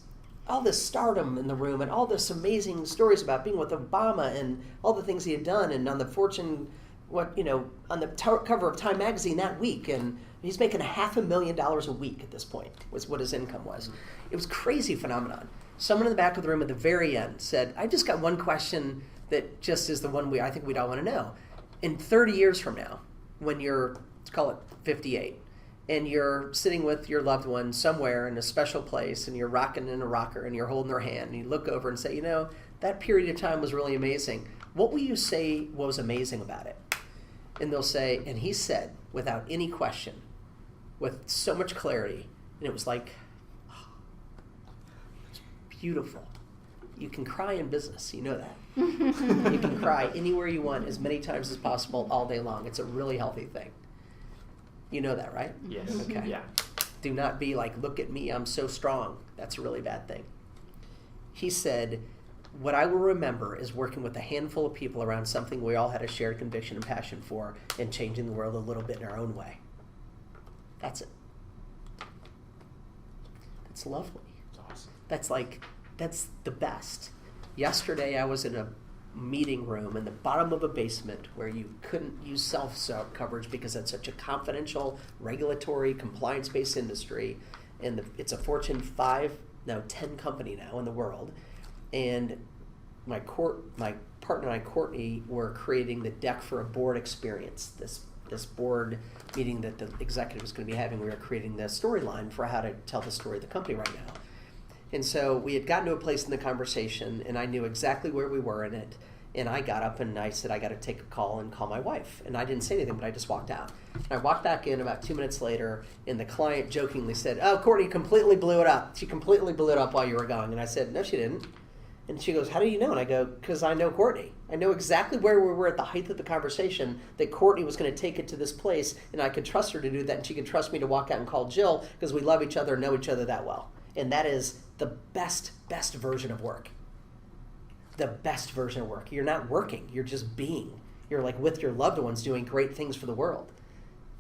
stardom in the room, and all this amazing stories about being with Obama and all the things he had done, and on the Fortune, on the cover of Time magazine that week, and he's making $500,000 a week at this point, was what his income was. It was a crazy phenomenon. Someone in the back of the room at the very end said, "I just got one question that just is the one I think we'd all want to know. In 30 years from now, when you're, let's call it 58, and you're sitting with your loved one somewhere in a special place, and you're rocking in a rocker, and you're holding their hand, and you look over and say, that period of time was really amazing. What will you say was amazing about it?" And they'll say, and he said, without any question, with so much clarity, and it was beautiful. You can cry in business, you know that. You can cry anywhere you want, as many times as possible, all day long. It's a really healthy thing. You know that, right? Yes. Okay. Yeah. Do not be look at me, I'm so strong. That's a really bad thing. He said, what I will remember is working with a handful of people around something we all had a shared conviction and passion for, and changing the world a little bit in our own way. That's it. That's lovely. That's that's the best. Yesterday I was in a meeting room in the bottom of a basement where you couldn't use cell coverage because it's such a confidential, regulatory, compliance-based industry, and it's a Fortune 10 company now in the world. And my partner and I, Courtney, were creating the deck for a board experience. This board meeting that the executive was going to be having, we were creating the storyline for how to tell the story of the company right now. And so we had gotten to a place in the conversation, and I knew exactly where we were in it. And I got up and I said, I got to take a call and call my wife. And I didn't say anything, but I just walked out. And I walked back in about 2 minutes later, and the client jokingly said, "Oh, Courtney completely blew it up. She completely blew it up while you were gone." And I said, "No, she didn't." And she goes, "How do you know?" And I go, "Because I know Courtney. I know exactly where we were at the height of the conversation, that Courtney was going to take it to this place, and I could trust her to do that, and she could trust me to walk out and call Jill, because we love each other and know each other that well." And that is the best version of work. The best version of work. You're not working. You're just being. You're with your loved ones doing great things for the world.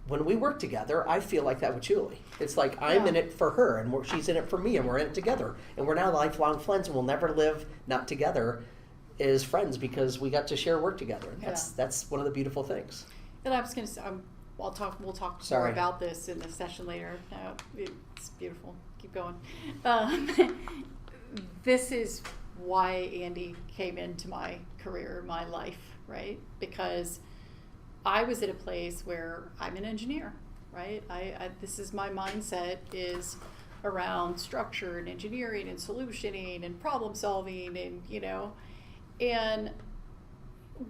When we work together, I feel like that with Julie. It's I'm in it for her, and she's in it for me, and we're in it together. And we're now lifelong friends, and we'll never live not together as friends because we got to share work together. That's one of the beautiful things. And I was going to say, we'll talk more Sorry. about this in the session later. No, it's beautiful. Keep going. This is why Andy came into my career, my life, right? Because I was at a place where I'm an engineer, right? This is my mindset is around structure and engineering and solutioning and problem solving and, and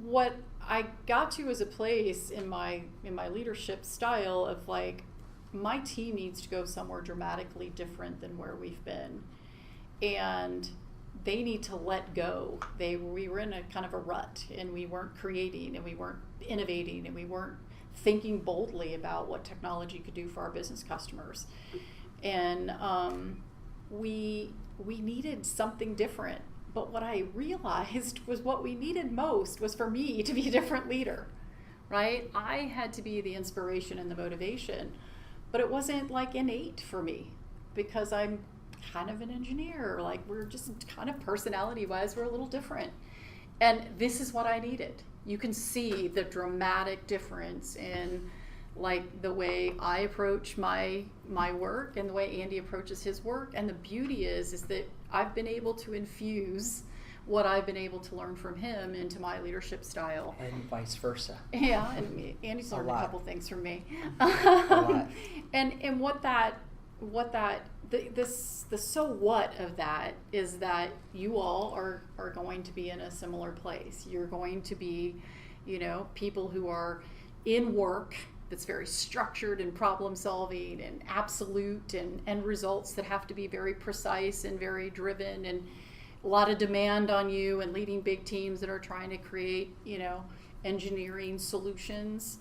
what I got to as a place in my leadership style of like, my team needs to go somewhere dramatically different than where we've been. And they need to let go. We were in a kind of a rut, and we weren't creating, and we weren't innovating, and we weren't thinking boldly about what technology could do for our business customers. And we needed something different. But what I realized was what we needed most was for me to be a different leader, right? I had to be the inspiration and the motivation, but it wasn't like innate for me because I'm kind of an engineer. Like, we're just kind of personality-wise, we're a little different. And this is what I needed. You can see the dramatic difference in like the way I approach my work and the way Andy approaches his work. And the beauty is that I've been able to infuse what I've been able to learn from him into my leadership style. And vice versa. Yeah, and Andy's learned a couple things from me. A lot. And the so what of that is that you all are going to be in a similar place. You're going to be, people who are in work that's very structured and problem solving and absolute and results that have to be very precise and very driven, and a lot of demand on you, and leading big teams that are trying to create, engineering solutions.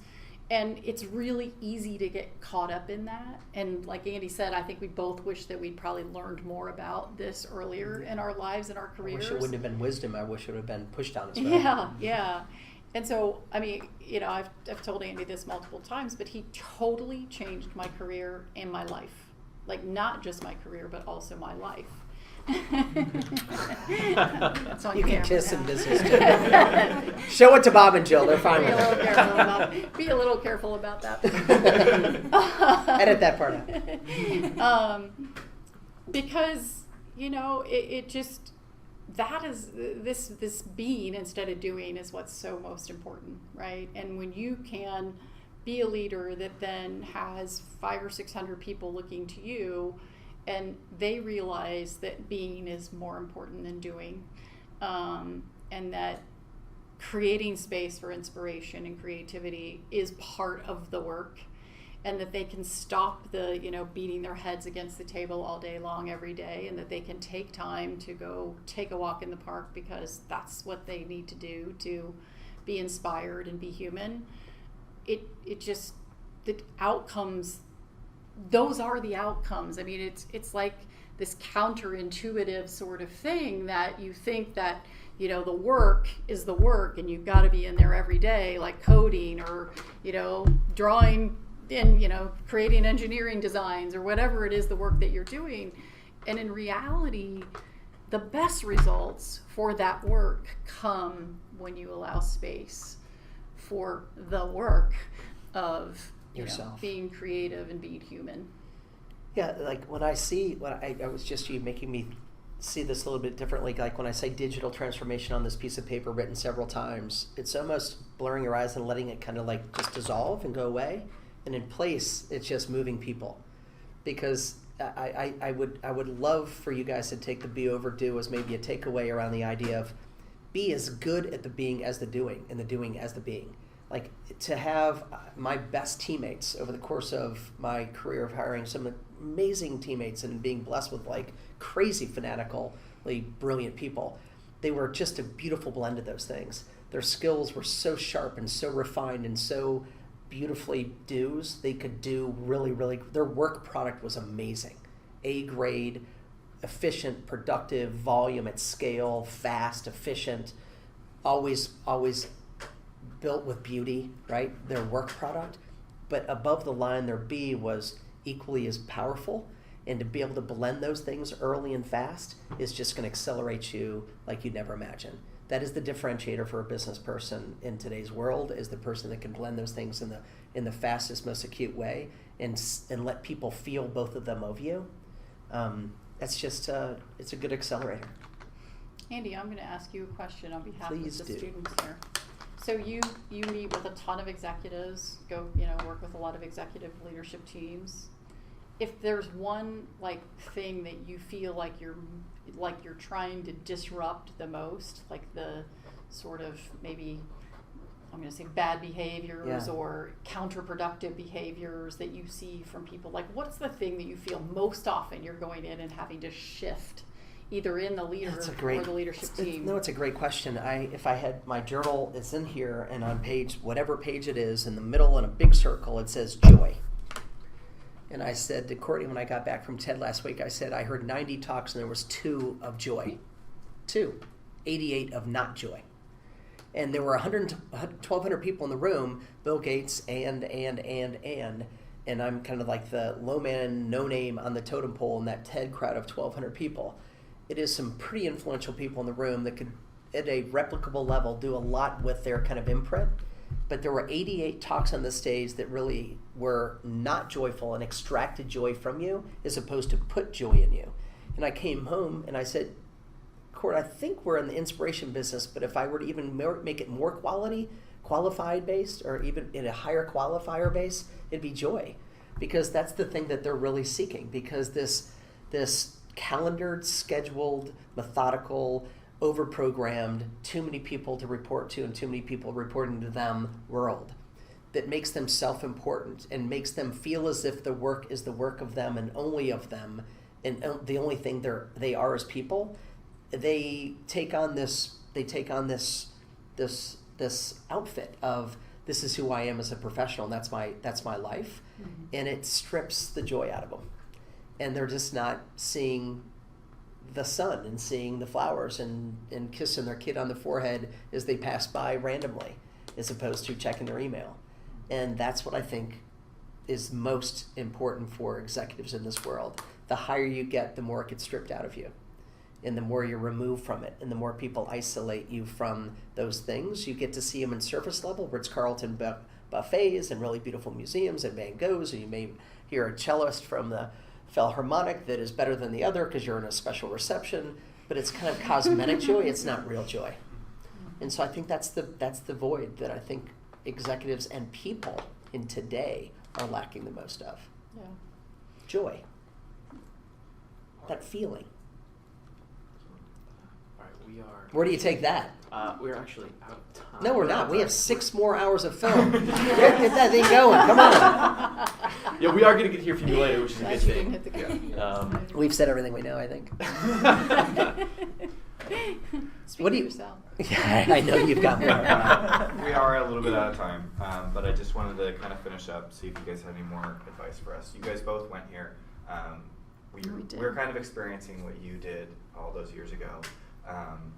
And it's really easy to get caught up in that. And like Andy said, I think we both wish that we'd probably learned more about this earlier in our lives and our careers. I wish it wouldn't have been wisdom. I wish it would have been pushed down us. Right? Yeah. And so, I've told Andy this multiple times, but he totally changed my career and my life. Like, not just my career, but also my life. That's on you can camera kiss now. in business too. Show it to Bob and Jill. They're fine with it. Be a little careful about that. Edit that part out. Because it just, that is this being instead of doing is what's so most important, right? And when you can be a leader that then has 500 or 600 people looking to you, and they realize that being is more important than doing, and that creating space for inspiration and creativity is part of the work, and that they can stop the beating their heads against the table all day long every day, and that they can take time to go take a walk in the park because that's what they need to do to be inspired and be human. It just, the outcomes, those are the outcomes. I mean, it's like this counterintuitive sort of thing that you think that, the work is the work and you've got to be in there every day, like coding or, drawing and, creating engineering designs or whatever it is, the work that you're doing. And in reality, the best results for that work come when you allow space for the work of yourself, being creative and being human. Yeah, like when I was just you making me see this a little bit differently. Like when I say digital transformation on this piece of paper written several times, it's almost blurring your eyes and letting it kind of like just dissolve and go away. And in place, it's just moving people. Because I would love for you guys to take the be overdue as maybe a takeaway around the idea of be as good at the being as the doing, and the doing as the being. Like, to have my best teammates over the course of my career of hiring some amazing teammates and being blessed with like crazy fanatically brilliant people, they were just a beautiful blend of those things. Their skills were so sharp and so refined and so beautifully they could do really, really, their work product was amazing. A grade, efficient, productive, volume at scale, fast, efficient, always built with beauty, right? Their work product. But above the line, their B was equally as powerful. And to be able to blend those things early and fast is just going to accelerate you like you'd never imagine. That is the differentiator for a business person in today's world, is the person that can blend those things in the fastest, most acute way, and let people feel both of them of you. That's just it's a good accelerator. Andy, I'm going to ask you a question on behalf Please of the do. students here. So you meet with a ton of executives, work with a lot of executive leadership teams. If there's one thing that you feel like you're trying to disrupt the most, like the sort of maybe I'm going to say bad behaviors or counterproductive behaviors that you see from people, what's the thing that you feel most often you're going in and having to shift, either in the leader or the leadership team? No, it's a great question. If I had my journal, it's in here, and on whatever page it is, in the middle in a big circle, it says joy. And I said to Courtney when I got back from TED last week, I said I heard 90 talks and there was 2 of joy. 88 of not joy. And there were 1,200 people in the room, Bill Gates and I'm kind of like the low man, no name on the totem pole in that TED crowd of 1,200 people. It is some pretty influential people in the room that could, at a replicable level, do a lot with their kind of imprint. But there were 88 talks on the stage that really were not joyful and extracted joy from you as opposed to put joy in you. And I came home and I said, Court, I think we're in the inspiration business, but if I were to even make it more qualified based, or even in a higher qualifier base, it'd be joy. Because that's the thing that they're really seeking. Because this calendared, scheduled, methodical, overprogrammed, too many people to report to and too many people reporting to them world that makes them self-important and makes them feel as if the work is the work of them and only of them, and the only thing they are as people. They take on this outfit of, this is who I am as a professional, and that's my life. Mm-hmm. And it strips the joy out of them, and they're just not seeing the sun and seeing the flowers and kissing their kid on the forehead as they pass by randomly, as opposed to checking their email. And that's what I think is most important for executives in this world. The higher you get, the more it gets stripped out of you, and the more you're removed from it, and the more people isolate you from those things. You get to see them in surface level, Ritz-Carlton buffets and really beautiful museums and Van Goghs, and you may hear a cellist from the Philharmonic that is better than the other because you're in a special reception, but it's kind of cosmetic joy. It's not real joy. And so I think that's the void that I think executives and people in today are lacking the most of. Yeah. Joy. That feeling. All right, we are. Where do you take that? We're actually out of time. No, we're not. We have 6 more hours of film. Get that thing going. Come on. Yeah, we are going to get here for you later, which is a good Glad you didn't thing. hit the gun. We've said everything we know, I think. Speak What for do you? yourself. Yeah, I know you've got more. We are a little bit out of time, but I just wanted to kind of finish up, see if you guys had any more advice for us. You guys both went here. We did. We're kind of experiencing what you did all those years ago,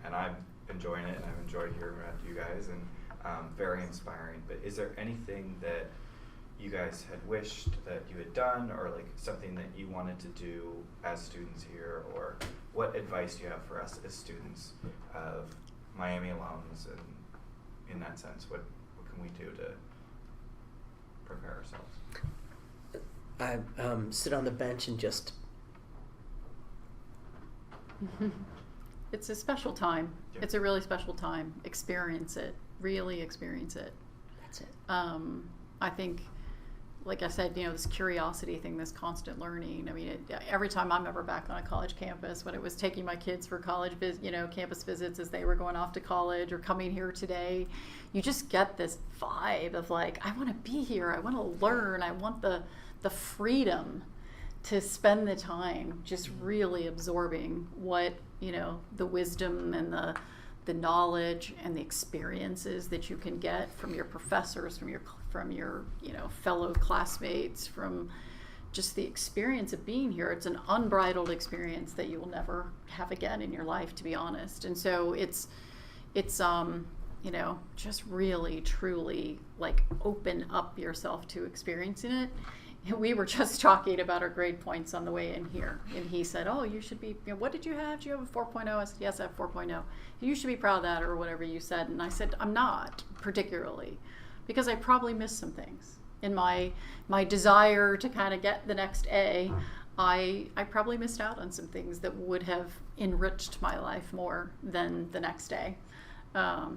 and I'm enjoying it, and I've enjoyed hearing about you guys, and very inspiring. But is there anything that you guys had wished that you had done, or like something that you wanted to do as students here, or what advice do you have for us as students of Miami alums, and in that sense, what can we do to prepare ourselves? I sit on the bench and just... It's a special time. Yeah. It's a really special time. Experience it. Really experience it. That's it. I think, like I said, this curiosity thing, this constant learning. I mean, every time I'm ever back on a college campus, when it was taking my kids for college, campus visits as they were going off to college, or coming here today, you just get this vibe of like, I want to be here. I want to learn. I want the freedom to spend the time just really absorbing what, the wisdom and the knowledge and the experiences that you can get from your professors, from your fellow classmates, from just the experience of being here. It's an unbridled experience that you will never have again in your life, to be honest. And so it's just really truly like open up yourself to experiencing it. we were just talking about our grade points on the way in here. And he said, oh, you should be, what did you have? Do you have a 4.0? I said, yes, I have 4.0. You should be proud of that, or whatever you said. And I said, I'm not particularly, because I probably missed some things. In my desire to kind of get the next A, I probably missed out on some things that would have enriched my life more than the next day.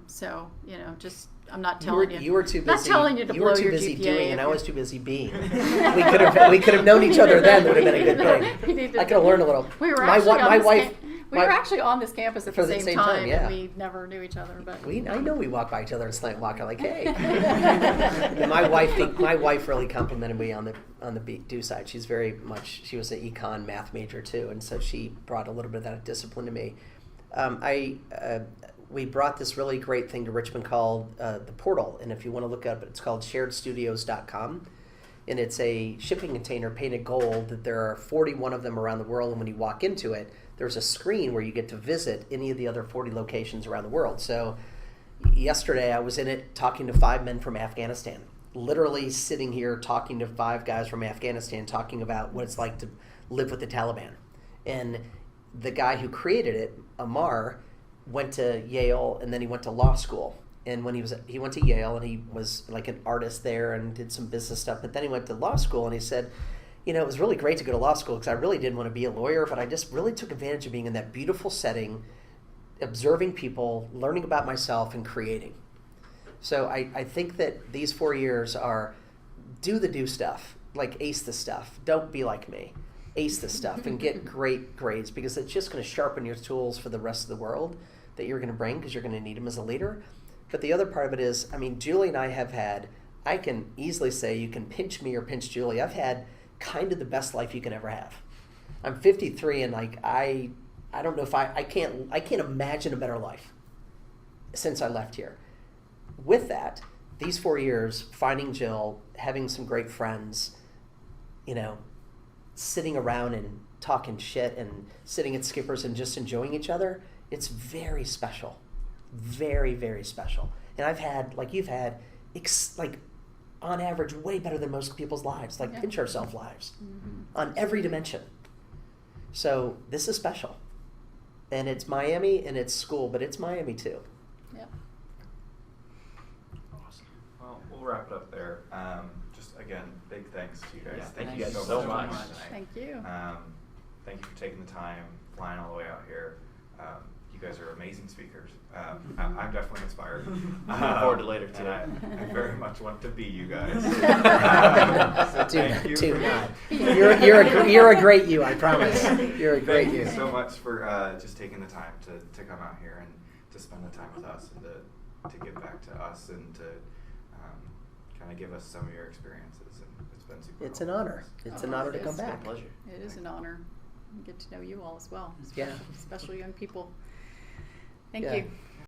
So, just, I'm not telling you. You were too busy. Not telling you to blow your GPA. You were too busy doing, and I was too busy being. We could have known each other then. Would have been a good thing. I could have learned a little. We were actually on this campus at the same time, yeah. And we never knew each other. But I know we walked by each other and slant walking like, hey. And my wife really complimented me on the do side. She was an econ math major too, and so she brought a little bit of that discipline to me. We brought this really great thing to Richmond called the Portal, and if you want to look up it, it's called sharedstudios.com, and it's a shipping container painted gold that there are 41 of them around the world, and when you walk into it, there's a screen where you get to visit any of the other 40 locations around the world. So yesterday I was in it talking to 5 men from Afghanistan, literally sitting here talking to 5 guys from Afghanistan, talking about what it's like to live with the Taliban. And the guy who created it, Amar, went to Yale, and then he went to law school. And when he went to Yale, and he was like an artist there and did some business stuff, but then he went to law school, and he said, it was really great to go to law school because I really didn't want to be a lawyer, but I just really took advantage of being in that beautiful setting, observing people, learning about myself, and creating. So I think that these 4 years are do stuff, like ace the stuff. Don't be like me. Ace the stuff and get great grades, because it's just going to sharpen your tools for the rest of the world that you're going to bring, because you're going to need them as a leader. But the other part of it is, Julie and I can easily say, you can pinch me or pinch Julie, I've had kind of the best life you can ever have. I'm 53, and I don't know if I can't imagine a better life since I left here. With that, these 4 years, finding Jill, having some great friends, sitting around and talking shit and sitting at Skipper's and just enjoying each other, it's very special. Very, very special. And I've had, like you've had, on average, way better than most people's lives, pinch ourselves lives, on every dimension. So this is special. And it's Miami and it's school, but it's Miami too. Yeah. Awesome. Well, we'll wrap it up there. Just again, big thanks to you guys. Yeah, thank you you guys so so much. much. Thank you. Thank you for taking the time, flying all the way out here. You guys are amazing speakers. I'm definitely inspired. Looking forward to later too. I very much want to be you guys. Do not. You're a great you, I promise. You're a great you. Thank you so much for just taking the time to come out here and to spend the time with us and to give back to us and to kind of give us some of your experiences. And it's been super It's an helpful. honor. It's an honor to come back. It's a pleasure. It is an honor. Get to know you all as well, Yeah. especially young people. Thank Yeah. you.